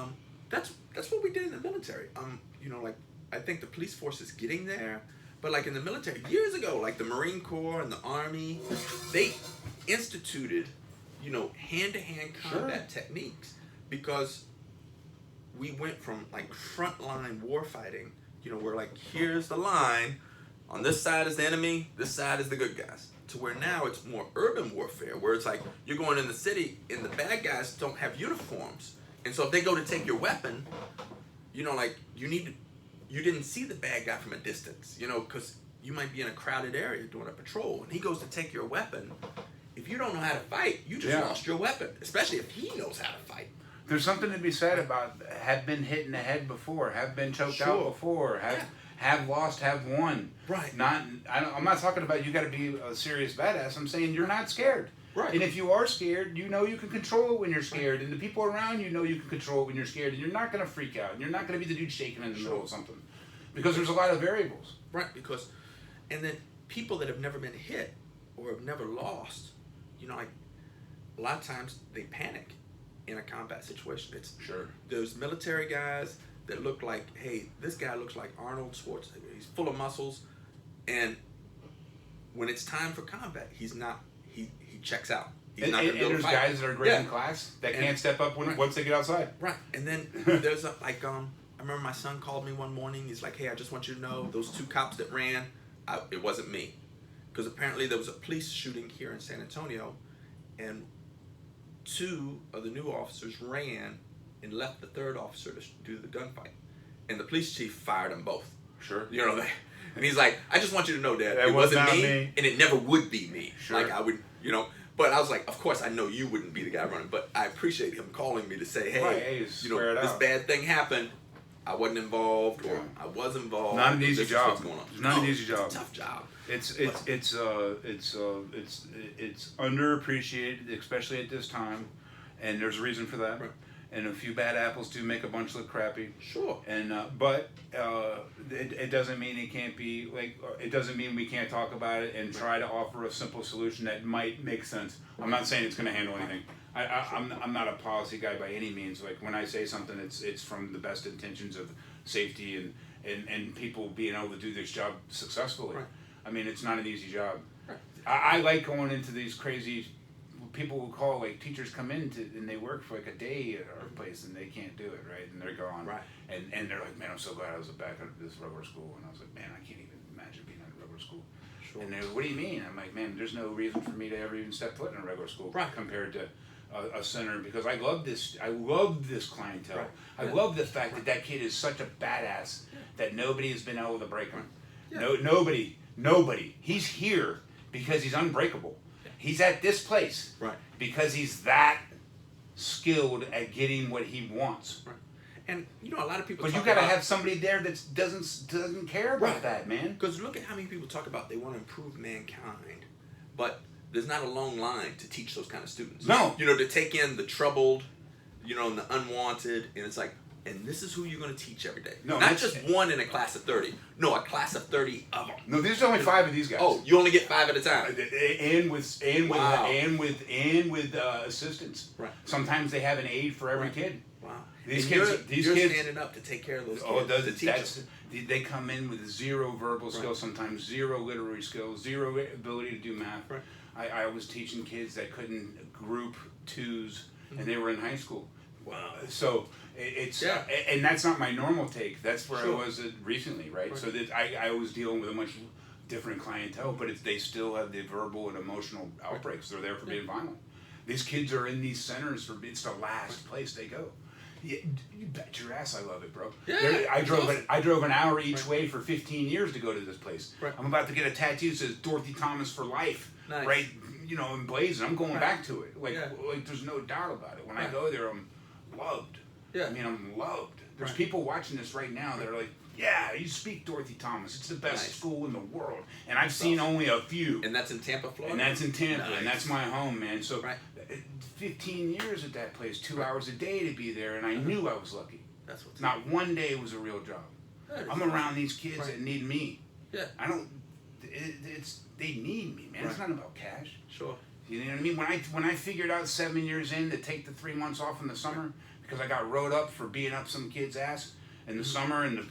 that's what we did in the military. You know, like, I think the police force is getting there, but like in the military years ago, like the Marine Corps and the Army, they instituted, you know, hand-to-hand combat techniques, because we went from like frontline war fighting, you know, where like, here's the line, on this side is the enemy, this side is the good guys, to where now it's more urban warfare, where it's like, you're going in the city and the bad guys don't have uniforms, and so if they go to take your weapon, you know, like, you didn't see the bad guy from a distance, you know, because you might be in a crowded area doing a patrol, and he goes to take your weapon. If you don't know how to fight, you just lost your weapon, especially if he knows how to fight. There's something to be said about have been hit in the head before, have been choked out before, have lost, have won. Right. I'm not talking about you got to be a serious badass. I'm saying you're not scared. Right. And if you are scared, you know you can control it when you're scared, and the people around you know you can control it when you're scared, and you're not going to freak out, and you're not going to be the dude shaking in the middle of something, because there's a lot of variables. Right. Because, and then people that have never been hit or have never lost, you know, like, a lot of times they panic in a combat situation. It's those military guys that look like, hey, this guy looks like Arnold Schwarzenegger. He's full of muscles, and when it's time for combat, he's not. He checks out. He's not going to be able to fight. And there's guys that are great in class that can't step up once they get outside. Right. And then there's I remember my son called me one morning. He's like, hey, I just want you to know, those 2 cops that ran, it wasn't me, because apparently there was a police shooting here in San Antonio, and 2 of the new officers ran and left the 3rd officer to do the gunfight, and the police chief fired them both. Sure. You know, and he's like, I just want you to know, Dad, it wasn't me, and it never would be me. Sure. Like, I would, you know, but I was like, of course I know you wouldn't be the guy running, but I appreciate him calling me to say, hey, you know, this bad thing happened, I wasn't involved, or I was involved. Not an easy job. It's not an easy job. It's a tough job. It's underappreciated, especially at this time, and there's a reason for that. Right. And a few bad apples do make a bunch look crappy. Sure. And but it doesn't mean it can't be like. It doesn't mean we can't talk about it and try to offer a simple solution that might make sense. I'm not saying it's going to handle anything. I'm not a policy guy by any means. Like, when I say something, it's from the best intentions of safety and people being able to do this job successfully. Right. I mean, it's not an easy job. Right. I like going into these crazy. People will call, like, teachers come in and they work for like a day at our place and they can't do it, right? And they're gone. Right. And they're like, man, I'm so glad I was back at this regular school. And I was like, man, I can't even imagine being at a regular school. Sure. And they're like, what do you mean? I'm like, man, there's no reason for me to ever even step foot in a regular school compared to a center, because I love this clientele. Right. I love the fact that kid is such a badass that nobody has been able to break him. Yeah. Nobody. He's here because he's unbreakable. He's at this place because he's that skilled at getting what he wants. Right. And you know, a lot of people. But you gotta have somebody there that doesn't care about that, man. Because look at how many people talk about they want to improve mankind, but there's not a long line to teach those kind of students. No. You know, to take in the troubled, you know, and the unwanted, and it's like, and this is who you're going to teach every day. No, not just one in a class of 30. No, a class of 30 of them. No, there's only 5 of these guys. Oh, you only get 5 at a time. And with assistants. Right. Sometimes they have an aide for every kid. Wow. These kids, kids standing up to take care of those kids. They come in with 0 verbal skills, sometimes 0 literary skills, 0 ability to do math. Right. I was teaching kids that couldn't group 2s, and they were in high school. Wow. So it's and that's not my normal take. That's where I was recently, right? So that I was dealing with a much different clientele, but they still have the verbal and emotional outbreaks. They're there for being violent. These kids are in these centers it's the last place they go. Yeah, you bet your ass I love it, bro. Yeah, I drove an hour each way for 15 years to go to this place. Right. I'm about to get a tattoo that says Dorothy Thomas for life. Nice. Right, you know, emblazoned. I'm going back to it. Like there's no doubt about it. When I go there, I'm loved. Yeah. I mean, I'm loved. There's people watching this right now that are like, yeah, you speak Dorothy Thomas. It's the best school in the world. And I've seen only a few. And that's in Tampa, Florida? And that's in Tampa, and that's my home, man. So 15 years at that place, 2 hours a day to be there, and I knew I was lucky. That's what's Not one day was a real job. I'm around these kids that need me. Yeah. I don't. They need me, man. It's not about cash. Sure. You know what I mean? When I figured out 7 years in to take the 3 months off in the summer because I got wrote up for beating up some kid's ass in the summer and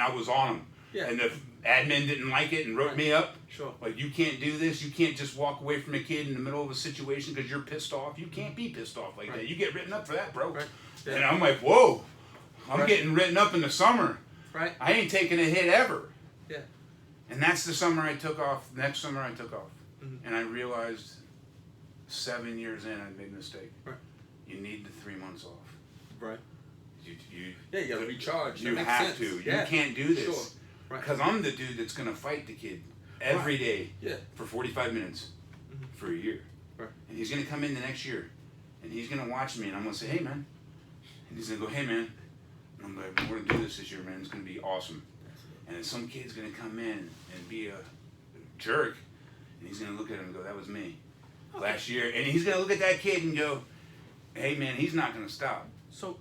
I was on them. Yeah. And the admin didn't like it and wrote me up. Sure. Like, you can't do this. You can't just walk away from a kid in the middle of a situation because you're pissed off. You can't be pissed off like that. You get written up for that, bro. Right. Yeah. And I'm like, whoa. I'm getting written up in the summer. Right. I ain't taking a hit ever. Yeah. And that's the summer I took off. Next summer I took off. And I realized 7 years in I made a mistake. Right. You need the 3 months off. Right. You you gotta recharge. You have to. Yeah. You can't do this. Sure. Right. Because I'm the dude that's going to fight the kid every day for 45 minutes for a year. Right. And he's going to come in the next year and he's going to watch me and I'm going to say, hey, man. And he's going to go, hey, man. And I'm like, we're going to do this year, man. It's going to be awesome. And then some kid's going to come in and be a jerk. And he's going to look at him and go, that was me last year. And he's going to look at that kid and go, hey, man, he's not going to stop. So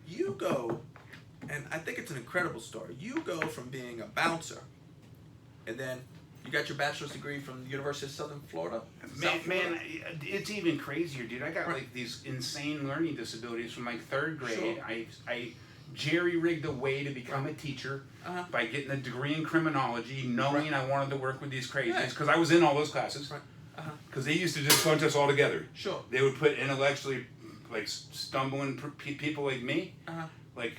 you go, and I think it's an incredible story. You go from being a bouncer, and then you got your bachelor's degree from the University of Southern Florida. Man, it's even crazier, dude. I got like these insane learning disabilities from like 3rd grade. Sure. I jerry-rigged a way to become a teacher by getting a degree in criminology, knowing I wanted to work with these crazies, because I was in all those classes. Because they used to just bunch us all together. Sure. They would put intellectually, like, stumbling people like me, like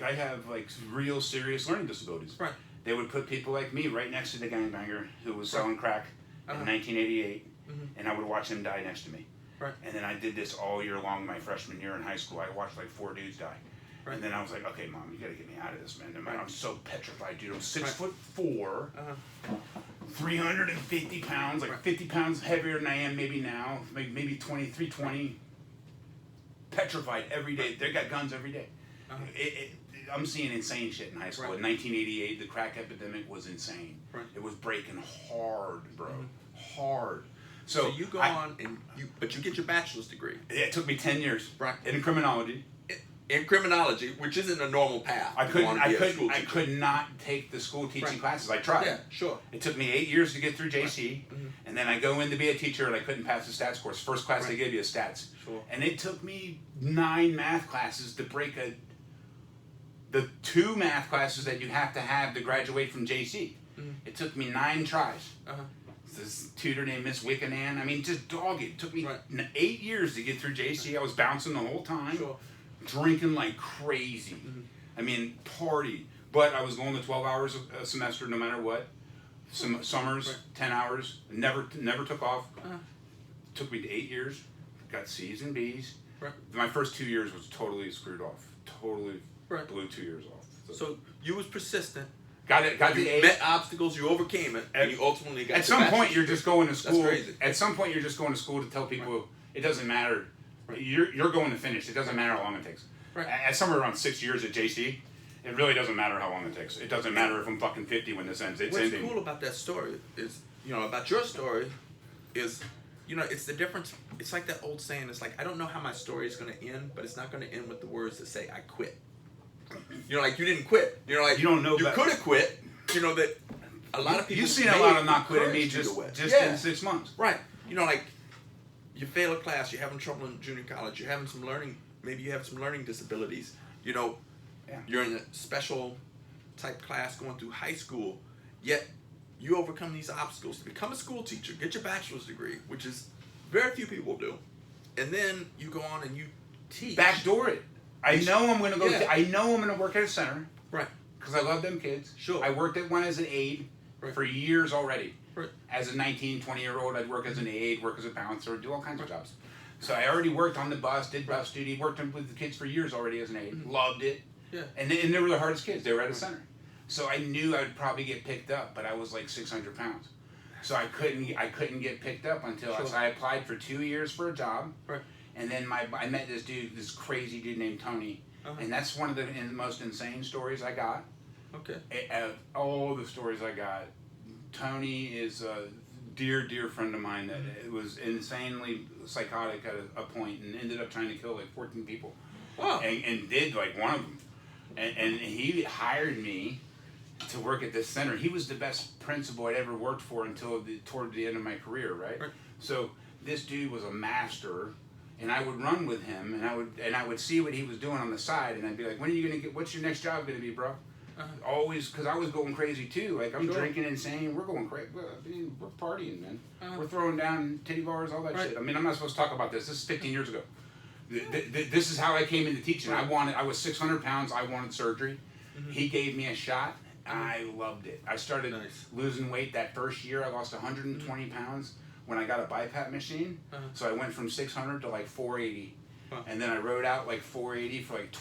I have like real serious learning disabilities. Right. They would put people like me right next to the gangbanger who was selling crack in 1988, and I would watch him die next to me. Right. And then I did this all year long my freshman year in high school. I watched like 4 dudes die. Right. And then I was like, okay, Mom, you gotta get me out of this, man. I'm so petrified, dude. I'm 6'4", 350 pounds, like 50 pounds heavier than I am maybe now, maybe 320. Petrified every day. They got guns every day. I'm seeing insane shit in high school. In 1988, the crack epidemic was insane. Right. It was breaking hard, bro. Hard. So you go on and but you get your bachelor's degree. It took me 10 years. Right. In criminology. In criminology, which isn't a normal path. I could not take the school teaching classes. I tried. Yeah, sure. It took me 8 years to get through JC, and then I go in to be a teacher, and I couldn't pass the stats course. First class they give you is stats. Sure. And it took me 9 math classes to break the 2 math classes that you have to graduate from JC. It took me 9 tries. This tutor named Miss Wickanan. I mean, just dogged. It took me 8 years to get through JC. I was bouncing the whole time. Sure. Drinking like crazy. I mean, party. But I was going to 12 hours a semester no matter what. Some summers, 10 hours. Never took off. Took me to 8 years. Got C's and B's. My first 2 years was totally screwed off. Totally blew 2 years off. So you was persistent. Got the A. Met obstacles, you overcame it, and you ultimately got. At some point, you're just going to school. That's crazy. At some point, you're just going to school to tell people it doesn't matter. You're going to finish. It doesn't matter how long it takes. At somewhere around 6 years at JC, it really doesn't matter how long it takes. It doesn't matter if I'm fucking 50 when this ends. It's ending. What's cool about that story is, about your story is, it's the difference. It's like that old saying. It's like, I don't know how my story is going to end, but it's not going to end with the words that say I quit. Like you didn't quit. Like you don't know. You could have quit. That a lot of people. You've seen a lot of not quitting me just in 6 months. Right. Like you fail a class, you're having trouble in junior college, you're having some learning. Maybe you have some learning disabilities. You're in a special type class going through high school. Yet you overcome these obstacles to become a school teacher, get your bachelor's degree, which is very few people do, and then you go on and you teach. Backdoor it. I know I'm going to go. I know I'm going to work at a center. Right. Because I love them kids. Sure. I worked at one as an aide for years already. Right. As a 19, 20-year-old, I'd work as an aide, work as a bouncer, do all kinds of jobs. So I already worked on the bus, did bus duty, worked with the kids for years already as an aide. Loved it. Yeah. And they were the hardest kids. They were at a center. So I knew I would probably get picked up, but I was like 600 pounds. So I couldn't get picked up until I applied for 2 years for a job. Right. And then I met this crazy dude named Tony. And that's one of the most insane stories I got. Okay. All the stories I got, Tony is a dear friend of mine that was insanely psychotic at a point and ended up trying to kill like 14 people. Wow. And did like one of them. and he hired me to work at this center. He was the best principal I'd ever worked for until toward the end of my career, right? So this dude was a master, and I would run with him, and I would see what he was doing on the side, and I'd be like, when are you gonna get? What's your next job gonna be, bro? Always, because I was going crazy too. Like I'm drinking insane. We're going crazy. We're partying, man. We're throwing down titty bars, all that shit. I mean, I'm not supposed to talk about this. This is 15 years ago. This is how I came into teaching. I was 600 pounds. I wanted surgery. He gave me a shot. I loved it. I started losing weight that first year. I lost 120 pounds when I got a Bipap machine. So I went from 600 to like 480. And then I rode out like 480 for like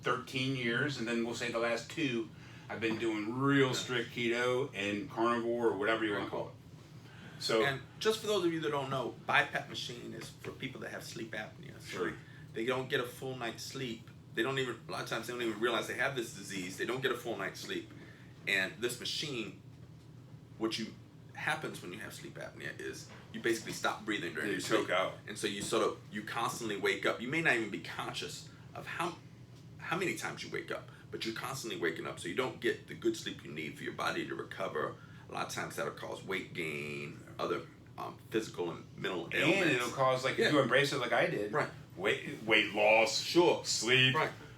13 years, and then we'll say the last 2, I've been doing real strict keto and carnivore or whatever you want to call it. So, and just for those of you that don't know, Bipap Machine is for people that have sleep apnea. So they don't get a full night's sleep. They don't even, a lot of times they don't even realize they have this disease. They don't get a full night's sleep. And this machine, happens when you have sleep apnea is you basically stop breathing during your sleep. Choke out. And so you constantly wake up. You may not even be conscious of how many times you wake up, but you're constantly waking up, so you don't get the good sleep you need for your body to recover. A lot of times that'll cause weight gain, other physical and mental ailments. And it'll cause, like, if you embrace it like I did, weight loss, sleep.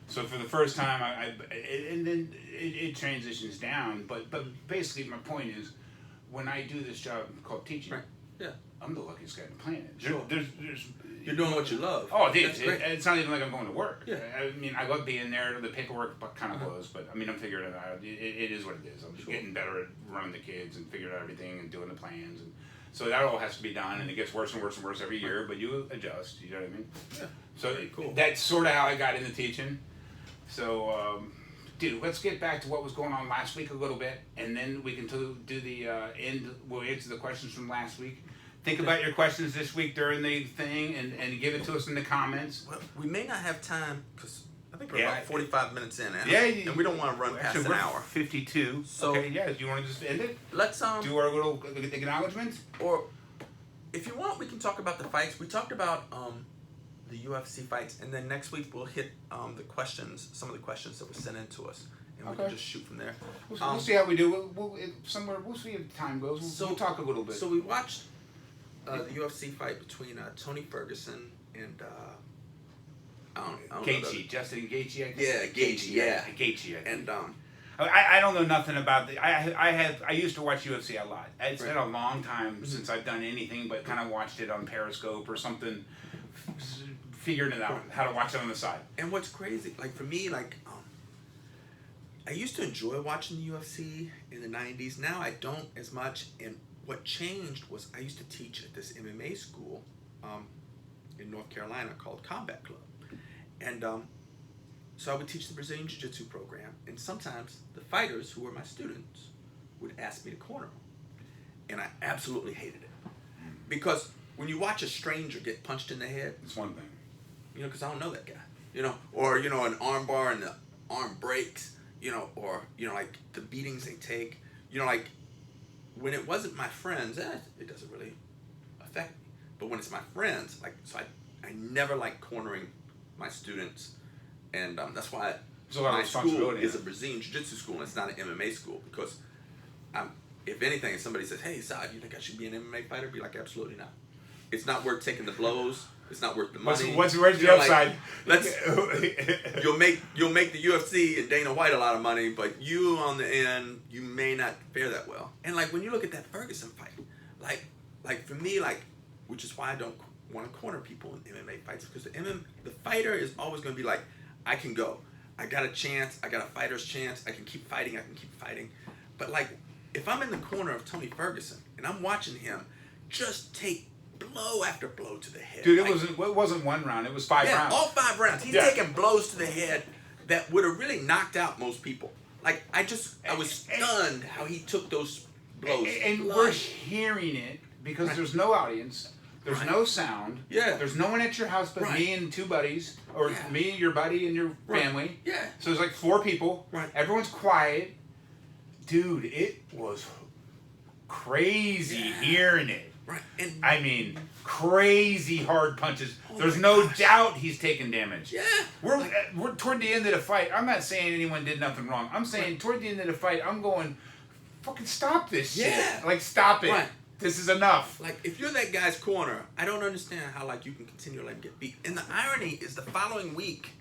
So for the first time, and then it transitions down. But basically, my point is, when I do this job called teaching, I'm the luckiest guy on the planet. There's You're doing what you love. Oh, dude, it's not even like I'm going to work. I mean, I love being there. The paperwork kind of blows, but I mean, I'm figuring it out. It is what it is. I'm just getting better at running the kids and figuring out everything and doing the plans. And so that all has to be done, and it gets worse and worse and worse every year, but you adjust, you know what I mean? So that's sort of how I got into teaching. So, dude, let's get back to what was going on last week a little bit, and then we can do the end. We'll answer the questions from last week. Think about your questions this week during the thing and give it to us in the comments. Well, we may not have time because I think we're about 45 minutes in. And we don't want to run past an hour. 52. So, okay, do you want to just end it? Let's do our little acknowledgements? Or if you want, we can talk about the fights. We talked about the UFC fights, and then next week we'll hit the questions, some of the questions that were sent in to us. And we can just shoot from there. We'll see how we do. We'll see if time goes. We'll talk a little bit. So we watched the UFC fight between Tony Ferguson and I don't Gaethje, Justin Gaethje. I guess. Gaethje. And I don't know nothing about the. I used to watch UFC a lot. It's been a long time since I've done anything but kind of watched it on Periscope or something, figuring it out how to watch it on the side. And what's crazy, like for me, like I used to enjoy watching the UFC in the 90s. Now I don't as much. And what changed was I used to teach at this MMA school in North Carolina called Combat Club. And so I would teach the Brazilian Jiu-Jitsu program. And sometimes the fighters who were my students would ask me to corner them. And I absolutely hated it. Because when you watch a stranger get punched in the head, it's one thing. You know, because I don't know that guy. Or, an arm bar and the arm breaks, or, like the beatings they take. Like when it wasn't my friends, it doesn't really affect me. But when it's my friends, so I never like cornering my students. And that's why my school is a Brazilian Jiu-Jitsu school and it's not an MMA school. Because if anything, if somebody says, hey, Saad, you think I should be an MMA fighter? I'd be like, absolutely not. It's not worth taking the blows. It's not worth the money. Where's the upside? You'll make the UFC and Dana White a lot of money, but you on the end, you may not fare that well. And like when you look at that Ferguson fight, like for me, which is why I don't want to corner people in MMA fights, because the fighter is always going to be like, I can go. I got a chance. I got a fighter's chance. I can keep fighting. But like if I'm in the corner of Tony Ferguson and I'm watching him just take blow after blow to the head. Dude, it wasn't one round. It was 5 rounds. All 5 rounds. He's taking blows to the head that would have really knocked out most people. Like, I was stunned how he took those blows. And we're hearing it because there's no audience. There's no sound. Yeah. There's no one at your house but me and 2 buddies. Or me, your buddy, and your family. Yeah. So there's like 4 people. Right. Everyone's quiet. Dude, it was crazy hearing it. Right. And I mean, crazy hard punches. Oh There's my no gosh. doubt he's taking damage. Yeah. We're toward the end of the fight. I'm not saying anyone did nothing wrong. I'm saying toward the end of the fight, I'm going, fucking stop this shit. Yeah. Like, stop it. Right. This is enough. Like, if you're that guy's corner, I don't understand how, like, you can continue to let him get beat. And the irony is the following week,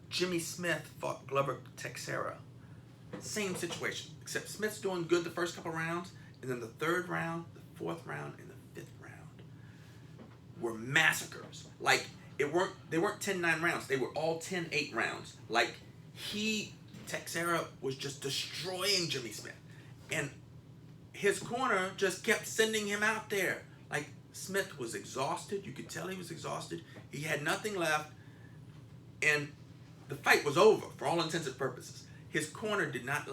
Jimmy Smith fought Glover Teixeira. Same situation, except Smith's doing good the first couple rounds, and then the third round, the fourth round, and the fifth round were massacres. Like, they weren't 10-9 rounds. They were all 10-8 rounds. Like, Teixeira was just destroying Jimmy Smith. And his corner just kept sending him out there. Like, Smith was exhausted. You could tell he was exhausted. He had nothing left. And the fight was over for all intents and purposes. His corner did not...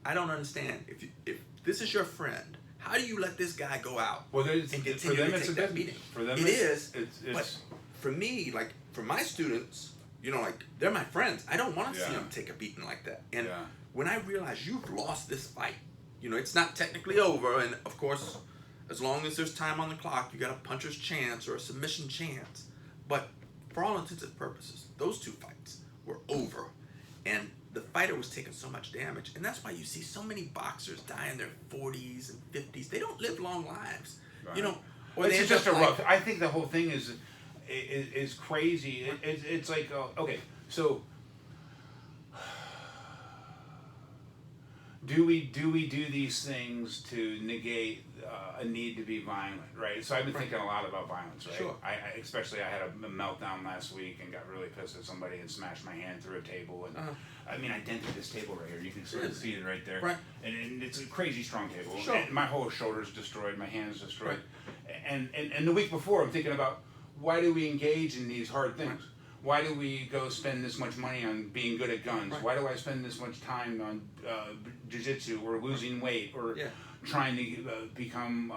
I don't understand. If this is your friend, how do you let this guy go out and continue for them, to it's take a that business. beating? For them, It's But for me, like, for my students, you know, like, they're my friends. I don't want to see Yeah. them take a beating like that. And Yeah. when I realize you've lost this fight, you know, it's not technically over. And, of course, as long as there's time on the clock, you got a puncher's chance or a submission chance. But for all intents and purposes, those two fights were over. And the fighter was taking so much damage. And that's why you see so many boxers die in their 40s and 50s. They don't live long lives. Right. You know, or it's they end just a up rough. I think the whole thing is crazy. It's like okay, so do we do these things to negate a need to be violent, right? So I've been thinking a lot about violence, right? Sure. I especially I had a meltdown last week and got really pissed at somebody and smashed my hand through a table and. I mean, I dented this table right here. You can sort of see it right there. Right. And it's a crazy strong table. Sure. And my whole shoulder's destroyed. My hand's destroyed. Right. And the week before, I'm thinking about why do we engage in these hard things? Right. Why do we go spend this much money on being good at guns? Right. Why do I spend this much time on jiu-jitsu or losing weight or trying to become,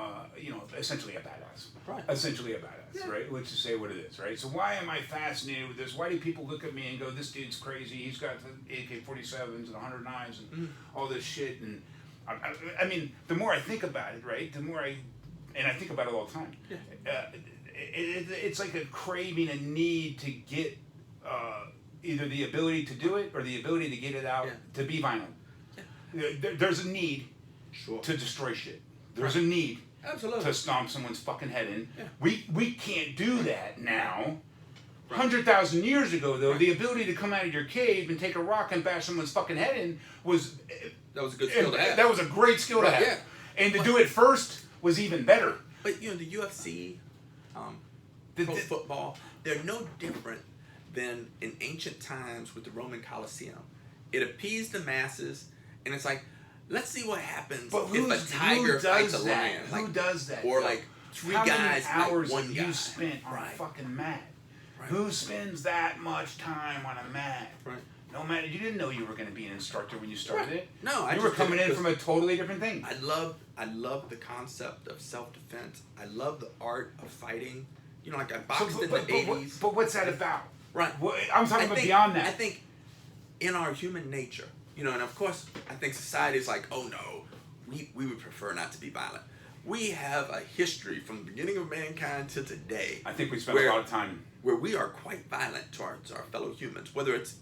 essentially a badass? Right. Essentially a badass, right? Let's just say what it is, right? So why am I fascinated with this? Why do people look at me and go, this dude's crazy. He's got the AK-47s and 109s and all this shit. And I mean, the more I think about it, right, the more I think about it all the time. Yeah. It's like a craving, a need to get either the ability to do it or the ability to get it out, to be violent. Yeah. There's a need to destroy shit. There's a need to stomp someone's fucking head in. Yeah. We can't do that now. 100,000 years ago, though, the ability to come out of your cave and take a rock and bash someone's fucking head in was... That was a good skill to have. That was a great skill to have. Yeah. And to do it first was even better. But, you know, the UFC, pro football, they're no different than in ancient times with the Roman Colosseum. It appeased the masses, and it's like, let's see what happens if a tiger fights a lion. Who does that? Or like three guys How many hours fight one have guy. you spent on a fucking mat? Right. Who spends that much time on a mat? Right. No matter, you didn't know you were going to be an instructor when you started it. No, you were coming in from a totally different thing. I love the concept of self-defense. I love the art of fighting. You know, like I boxed in the 80s. But what's that about? Right. I'm talking about beyond that. I think in our human nature, you know, and of course, I think society is like, oh no, we would prefer not to be violent. We have a history from the beginning of mankind to today. I think we spent a lot of time where we are quite violent towards our fellow humans, whether it's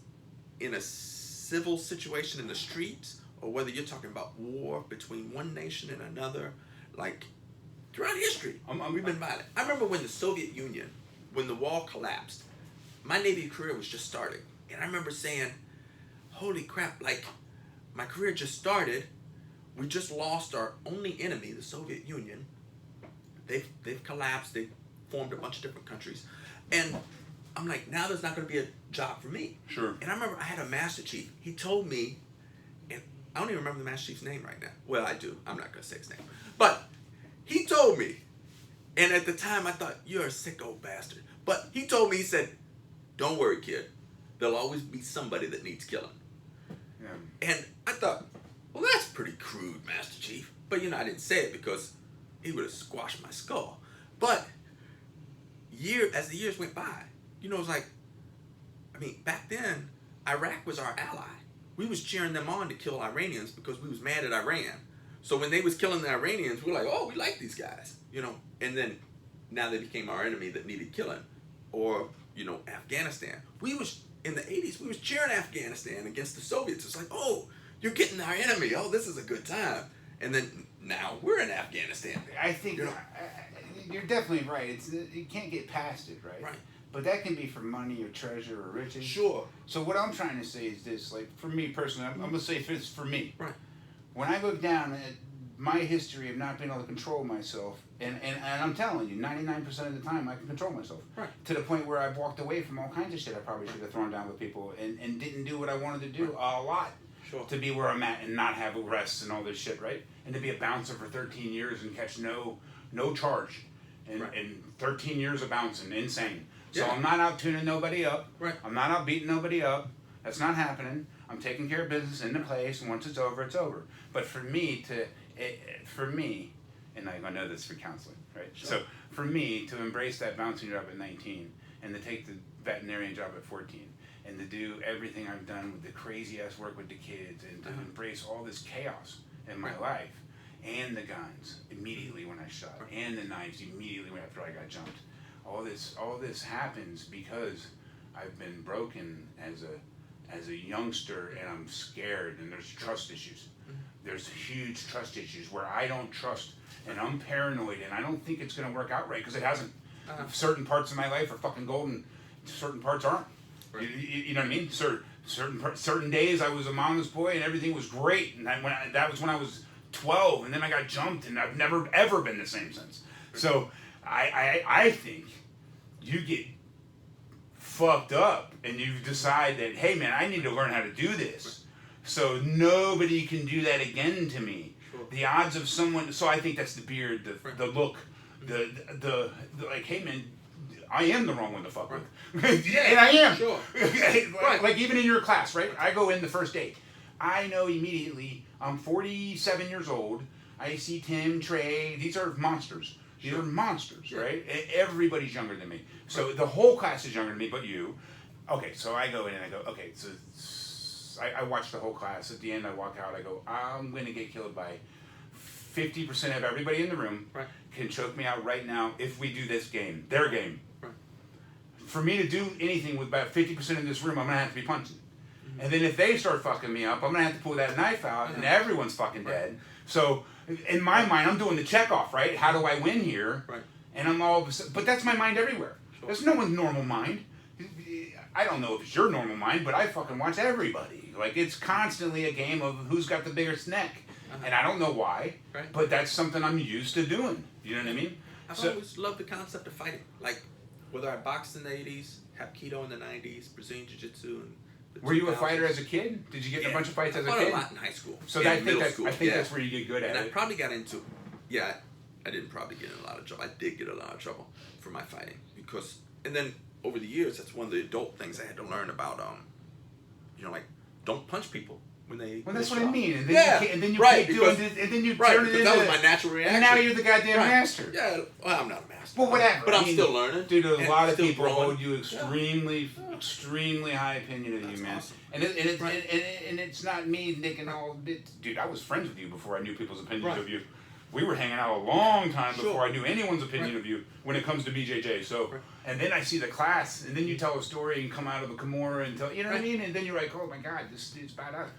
in a civil situation in the streets or whether you're talking about war between one nation and another. Like, throughout history, we've been violent. I remember when the Soviet Union, when the wall collapsed, my Navy career was just starting. And I remember saying, holy crap, like, my career just started. We just lost our only enemy, the Soviet Union. They've collapsed. They've formed a bunch of different countries. And I'm like, now there's not going to be a job for me. Sure. And I remember I had a Master Chief. He told me, and I don't even remember the Master Chief's name right now. Well, I do. I'm not going to say his name. But he told me, and at the time I thought, you're a sick old bastard. But he told me, he said, don't worry, kid. There'll always be somebody that needs killing. Yeah. And I thought, well, that's pretty crude, Master Chief. But, you know, I didn't say it because he would have squashed my skull. But as the years went by, you know, it was like, I mean, back then, Iraq was our ally. We was cheering them on to kill Iranians because we was mad at Iran. So when they was killing the Iranians, we were like, oh, we like these guys, you know. And then now they became our enemy that needed killing. Or, you know, Afghanistan. We was, in the 80s, we was cheering Afghanistan against the Soviets. It's like, oh, you're getting our enemy. Oh, this is a good time. And then now we're in Afghanistan. I think you're definitely right. You can't get past it, right? Right. But that can be for money or treasure or riches. Sure. So what I'm trying to say is this, like, for me personally, I'm going to say if it's for me. Right. When I look down at my history of not being able to control myself, and I'm telling you, 99% of the time I can control myself. Right. To the point where I've walked away from all kinds of shit I probably should have thrown down with people and didn't do what I wanted to do a lot. Sure. To be where I'm at and not have arrests and all this shit, right? And to be a bouncer for 13 years and catch no charge. And 13 years of bouncing, insane. So Yeah. I'm not out tuning nobody up. Right. I'm not out beating nobody up. That's not happening. I'm taking care of business in the place, and once it's over, it's over. But for me and I know this for counseling, right? Sure. So for me to embrace that bouncing job at 19 and to take the veterinarian job at 14 and to do everything I've done with the crazy ass work with the kids and to embrace all this chaos in my life and the guns immediately when I shot and the knives immediately after I got jumped. All this happens because I've been broken as a youngster and I'm scared and there's trust issues. There's huge trust issues where I don't trust and I'm paranoid and I don't think it's going to work out right because it hasn't. Certain parts of my life are fucking golden, certain parts aren't. Right. You know what I mean? Certain days I was a mama's boy and everything was great, and that was when I was 12, and then I got jumped, and I've never ever been the same since. So I think you get fucked up and you decide that, hey man, I need to learn how to do this, so nobody can do that again to me. Sure. The odds of someone. So I think that's the beard, the look, the like, hey man, I am the wrong one to fuck with. Yeah, and I am. Sure. Like even in your class, right? I go in the first day. I know immediately I'm 47 years old. I see Tim, Trey. These are monsters. These are monsters, right? Everybody's younger than me. So the whole class is younger than me, but you. Okay, so I go in and I go, okay, so I watch the whole class. At the end, I walk out. I go, I'm going to get killed by 50% of everybody in the room. Right. Can choke me out right now if we do this game, their game. Right. For me to do anything with about 50% in this room, I'm going to have to be punching. Mm-hmm. And then if they start fucking me up, I'm going to have to pull that knife out and everyone's fucking dead. So in my mind, I'm doing the checkoff, right? How do I win here? Right. And I'm all of a sudden, but that's my mind everywhere. Sure. There's no one's normal mind. I don't know if it's your normal mind, but I fucking watch everybody. Like, it's constantly a game of who's got the biggest neck. And I don't know why, but that's something I'm used to doing. You know what I mean? I've always loved the concept of fighting. Like, whether I boxed in the 80s, Hapkido in the 90s, Brazilian Jiu-Jitsu. Were you a fighter as a kid? Did you get in a bunch of fights as a kid? I fought a lot in high school. So I think that's where you get good at it. And I probably got into, I didn't probably get in a lot of trouble. I did get a lot of trouble for my fighting. Because, and then over the years, that's one of the adult things I had to learn about, like, don't punch people. Well, that's what I mean. And then you keep doing it, and then you turn it into... that was my natural reaction. And now you're the goddamn master. Yeah, well, I'm not a master. Well, whatever. But I'm still learning. Dude, a lot of people hold you extremely high opinion of you, man. Awesome. And it's not me making all... Dude, I was friends with you before I knew people's opinions of you. We were hanging out a long time before I knew anyone's opinion of you when it comes to BJJ. So, and then I see the class, and then you tell a story and come out of a Kimura and tell... You know what I mean? And then you're like, oh my God, this dude's badass.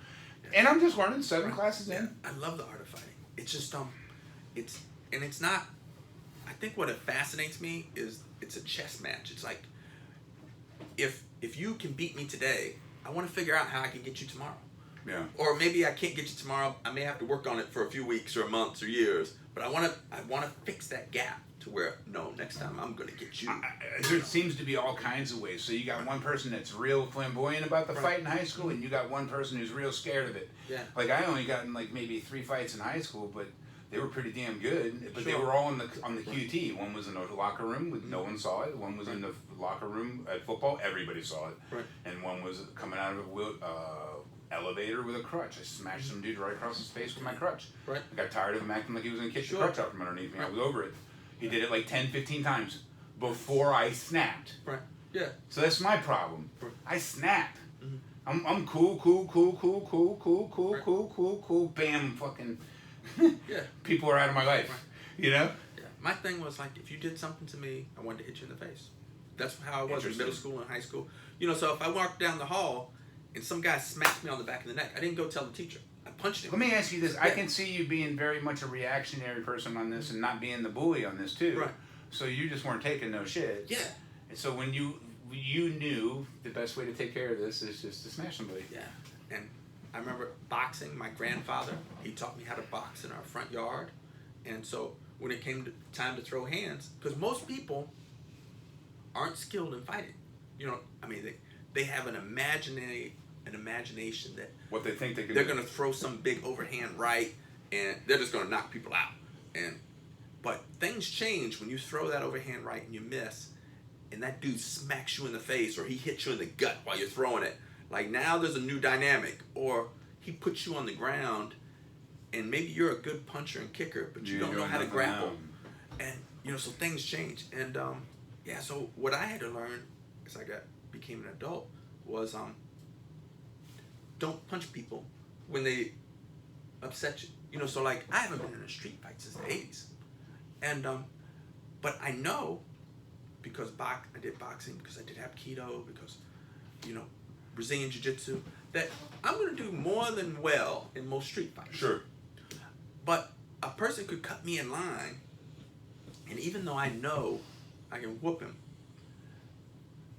And I'm just learning 7 classes in. I love the art of fighting. It's just it's not. I think what it fascinates me is it's a chess match. It's like if you can beat me today, I want to figure out how I can get you tomorrow. Yeah. Or maybe I can't get you tomorrow. I may have to work on it for a few weeks or months or years. But I want to fix that gap. To where, no, next time I'm going to get you. There seems to be all kinds of ways. So you got one person that's real flamboyant about the fight in high school, and you got one person who's real scared of it. Yeah. Like, I only got in, like, maybe 3 fights in high school, but they were pretty damn good. But they were all on the QT. One was in the locker room, with no one saw it. One was in the locker room at football, everybody saw it. Right. And one was coming out of a elevator with a crutch. I smashed some dude right across his face with my crutch. Right. I got tired of him acting like he was going to kick the crutch out from underneath me. I was over it. He did it like 10, 15 times before I snapped. Right. Yeah. So that's my problem. Right. I snap. Mm-hmm. I'm cool. Bam, fucking Yeah. People are out of my life. Right. You know? Yeah. My thing was like, if you did something to me, I wanted to hit you in the face. That's how I was in middle school and high school. You know, so if I walked down the hall and some guy smacked me on the back of the neck, I didn't go tell the teacher. I punched him. Let me ask you this. I can see you being very much a reactionary person on this and not being the bully on this too. Right. So you just weren't taking no shit. Yeah. And so when you knew the best way to take care of this is just to smash somebody. Yeah. And I remember boxing. My grandfather, he taught me how to box in our front yard. And so when it came to time to throw hands, because most people aren't skilled in fighting. You know, I mean, they have an imagination that What they think they can they're do. going to throw some big overhand right, and they're just going to knock people out. But things change when you throw that overhand right and you miss, and that dude smacks you in the face, or he hits you in the gut while you're throwing it. Like, now there's a new dynamic. Or he puts you on the ground, and maybe you're a good puncher and kicker, but you don't know how to grapple. And, you know, so things change. And, yeah, so what I had to learn as I became an adult was don't punch people when they upset you. You know, so like, I haven't been in a street fight since the 80s. And, but I know, because I did boxing, because I did Hapkido, because, you know, Brazilian Jiu-Jitsu, that I'm going to do more than well in most street fights. Sure. But a person could cut me in line, and even though I know I can whoop him,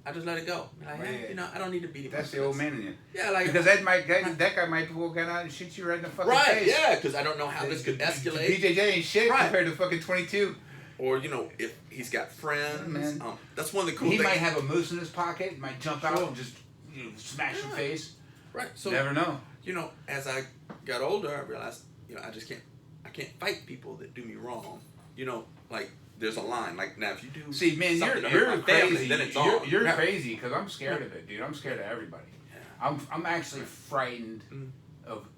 I just let it go. Like, hey, you know, I don't need to beat him. That's the old man in you. Yeah, like, because that guy might pull a gun out and shoot you right in the fucking face. Right, yeah, because I don't know how this could escalate. BJJ ain't shit Right. compared to fucking 22. Or, you know, if he's got friends. Man. That's one of the cool He things. might have a moose in his pocket, might jump out Sure. and just smash your face. Right. So, never know. You know, as I got older, I realized, you know, I can't fight people that do me wrong. You know, like, there's a line. Like, now if you do See, man, something to you're hurt my family, crazy. then it's on. You're crazy because I'm scared of it, dude. I'm scared of everybody. Yeah. I'm actually frightened of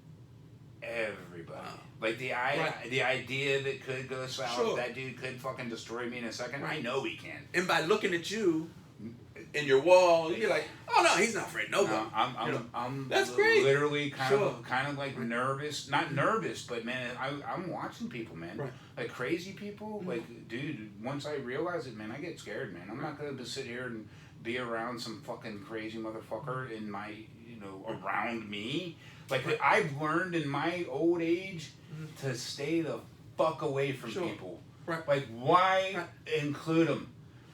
everybody. Like the idea that could go south, Sure. that dude could fucking destroy me in a second. I know he can. And by looking at you in your wall, you're like, oh no, he's not afraid of nobody. No, I'm That's great. Literally kind of like nervous. Not nervous, but man, I'm watching people, man. Right. Like crazy people. Like, dude, once I realize it, man, I get scared, man. I'm not gonna sit here and be around some fucking crazy motherfucker in my, around me. Like, I've learned in my old age to stay the fuck away from people. Right. Like, why include them?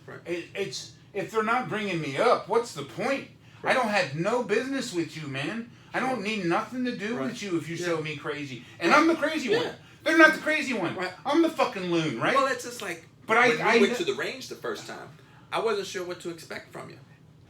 Right. It's if they're not bringing me up, what's the point? Right. I don't have no business with you, man. I don't need nothing to do with you if you show me crazy. And I'm the crazy one. They're not the crazy one. Right. I'm the fucking loon, right? Well, it's just like, but when I went to the range the first time, I wasn't sure what to expect from you.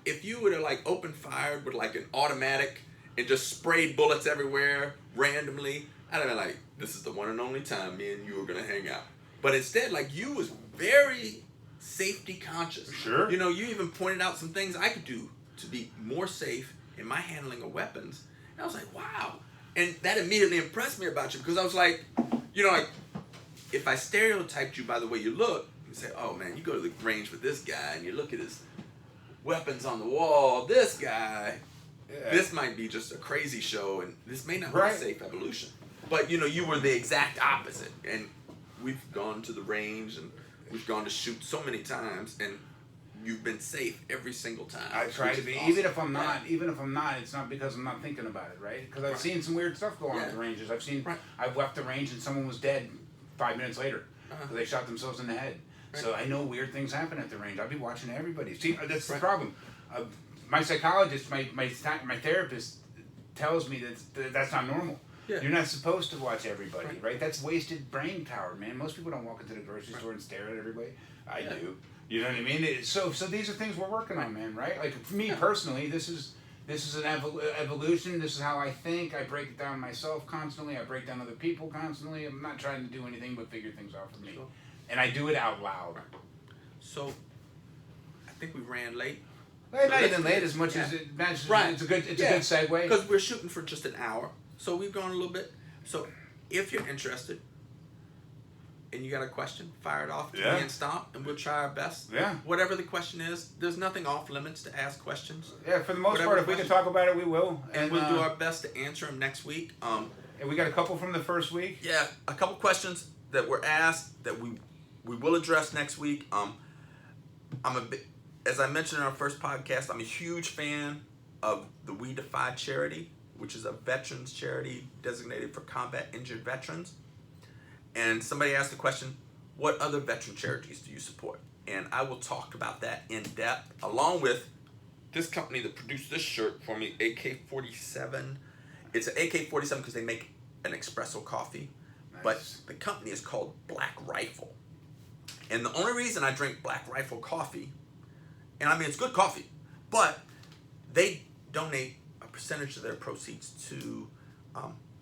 If you would have like open fired with like an automatic and just sprayed bullets everywhere randomly, I'd have been like, this is the one and only time me and you are gonna hang out. But instead, like, you was very safety conscious. Sure. You know, you even pointed out some things I could do to be more safe in my handling of weapons. And I was like, wow. And that immediately impressed me about you, because I was like, like, if I stereotyped you by the way you look, you say, oh man, you go to the range with this guy and you look at his weapons on the wall, this guy, this might be just a crazy show, and this may not be a safe evolution. But, you were the exact opposite. And we've gone to the range and we've gone to shoot so many times, and you've been safe every single time. I try to be, awesome. Even if I'm not, it's not because I'm not thinking about it, right? Because I've seen some weird stuff go on at the ranges. I've left the range and someone was dead 5 minutes later because they shot themselves in the head. So I know weird things happen at the range. I'll be watching everybody. See, that's the problem. My psychologist, my therapist tells me that that's not normal. Yeah. You're not supposed to watch everybody, right? That's wasted brain power, man. Most people don't walk into the grocery store and stare at everybody. I do. You know what I mean? So these are things we're working on, man, right? Like, for me personally, this is an evolution. This is how I think. I break it down myself constantly. I break down other people constantly. I'm not trying to do anything but figure things out for me. Sure. And I do it out loud. So, I think we ran late. Not even late as much as it matches. It's a good segue. Because we're shooting for just an hour. So we've gone a little bit. So if you're interested and you got a question, fire it off to me and Stomp, and we'll try our best. Yeah. Whatever the question is, there's nothing off limits to ask questions. Yeah, for the most part, if we can talk about it, we will. And we'll do our best to answer them next week. And we got a couple from the first week. Yeah, a couple questions that were asked that we will address next week. As I mentioned in our first podcast, I'm a huge fan of the We Defy charity, which is a veterans charity designated for combat injured veterans. And somebody asked the question, what other veteran charities do you support? And I will talk about that in depth, along with this company that produced this shirt for me, AK-47. It's an AK-47 because they make an espresso coffee. Nice. But the company is called Black Rifle. And the only reason I drink Black Rifle coffee, and I mean it's good coffee, but they donate a percentage of their proceeds to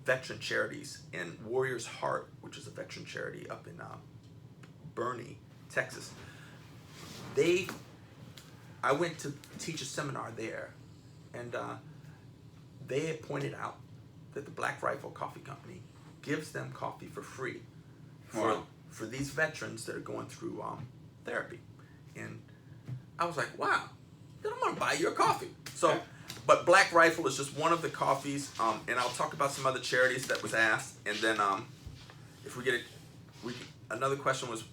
veteran charities. And Warrior's Heart, which is a veteran charity up in Bernie, Texas, I went to teach a seminar there, and they had pointed out that the Black Rifle Coffee Company gives them coffee for free for these veterans that are going through therapy. And I was like, wow, then I'm gonna buy your coffee. So, but Black Rifle is just one of the coffees, and I'll talk about some other charities that was asked, and then if we get it, another question was,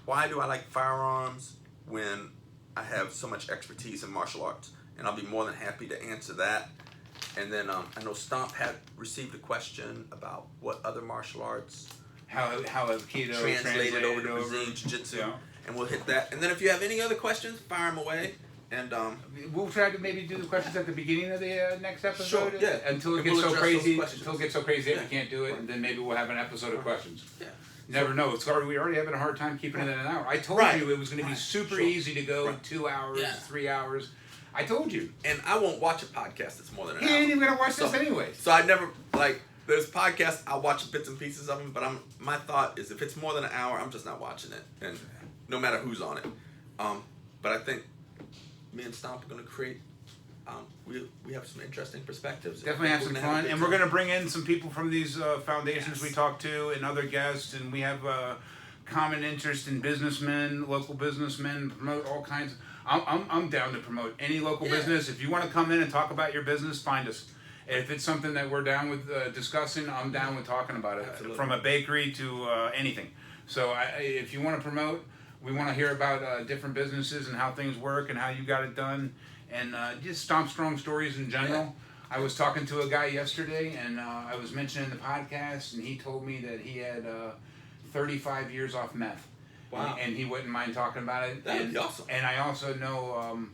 why do I like firearms when I have so much expertise in martial arts? And I'll be more than happy to answer that. And then I know Stomp had received a question about what other martial arts how Aikido translated over to Brazilian Jiu-Jitsu, and we'll hit that. And then if you have any other questions, fire them away. And we'll try to maybe do the questions at the beginning of the next episode. Sure, yeah. Until it gets so crazy that we can't do it, and then maybe we'll have an episode of questions. Yeah. Never know. We already having a hard time keeping it in an hour. I told you it was going to be super easy to go 2 hours, 3 hours. I told you. And I won't watch a podcast that's more than an hour. You ain't even going to watch this anyway. So I never, there's podcasts, I'll watch bits and pieces of them, but my thought is if it's more than an hour, I'm just not watching it. And no matter who's on it. But I think me and Stomp are going to create, we have some interesting perspectives. Definitely have some fun. And we're going to bring in some people from these foundations we talked to and other guests. And we have common interest in businessmen, local businessmen, promote all kinds. I'm down to promote any local business. If you want to come in and talk about your business, find us. If it's something that we're down with discussing, I'm down with talking about it. Absolutely. From a bakery to anything. So if you want to promote, we want to hear about different businesses and how things work and how you got it done. And just Stomp Strong stories in general. Yeah. I was talking to a guy yesterday, and I was mentioning the podcast, and he told me that he had 35 years off meth. Wow. And he wouldn't mind talking about it. That would be awesome. And I also know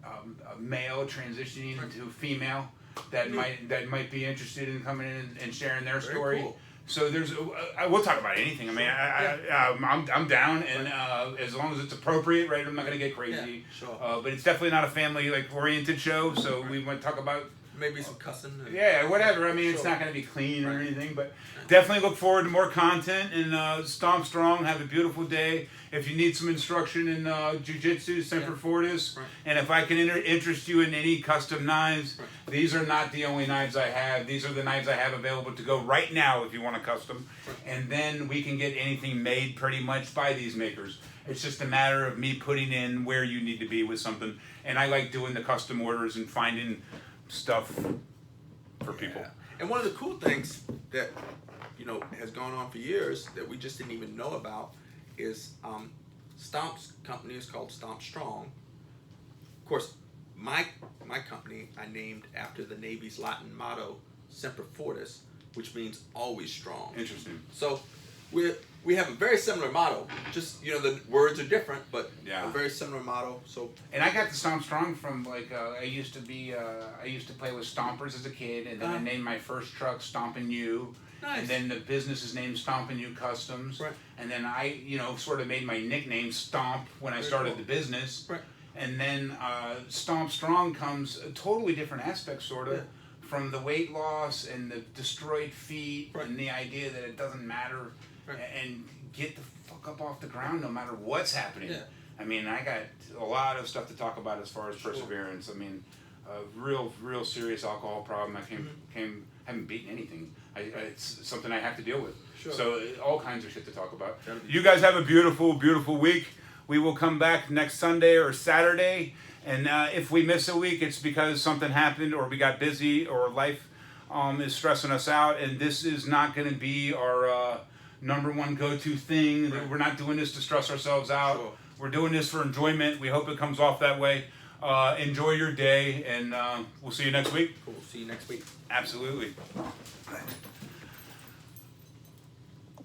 a male transitioning into female that might be interested in coming in and sharing their story. Cool. So we'll talk about anything. I mean, I'm down, and as long as it's appropriate, right? I'm not gonna get crazy. Yeah, sure. But it's definitely not a family oriented show, so we want to talk about maybe some cussing. Whatever. I mean, it's not gonna be clean or anything, but definitely look forward to more content. And Stomp Strong. Have a beautiful day. If you need some instruction in jiu-jitsu, Semper Fortis. Right. And if I can interest you in any custom knives, these are not the only knives I have. These are the knives I have available to go right now if you want a custom. And then we can get anything made pretty much by these makers. It's just a matter of me putting in where you need to be with something. And I like doing the custom orders and finding stuff for people. And one of the cool things that has gone on for years that we just didn't even know about is Stomp's company is called Stomp Strong. Of course, my company I named after the Navy's Latin motto Semper Fortis, which means always strong. Interesting. So we have a very similar motto. Just the words are different, but a very similar motto. So and I got the Stomp Strong from I used to play with Stompers as a kid, and then I named my first truck Stompin' You. Nice. And then the business is named Stompin' You Customs. Right. And then I, sort of made my nickname Stomp when I started the business. Right. And then Stomp Strong comes a totally different aspect, sort of, from the weight loss and the destroyed feet and the idea that it doesn't matter and get the fuck up off the ground no matter what's happening. Yeah. I mean, I got a lot of stuff to talk about as far as perseverance. I mean, a real serious alcohol problem. I haven't beaten anything. It's something I have to deal with. Sure. So all kinds of shit to talk about. You guys have a beautiful, beautiful week. We will come back next Sunday or Saturday, And if we miss a week, it's because something happened, or we got busy, or life is stressing us out. And this is not going to be our number one go-to thing. Right. We're not doing this to stress ourselves out. Sure. We're doing this for enjoyment. We hope it comes off that way. Enjoy your day, and we'll see you next week. Cool. See you next week. Absolutely.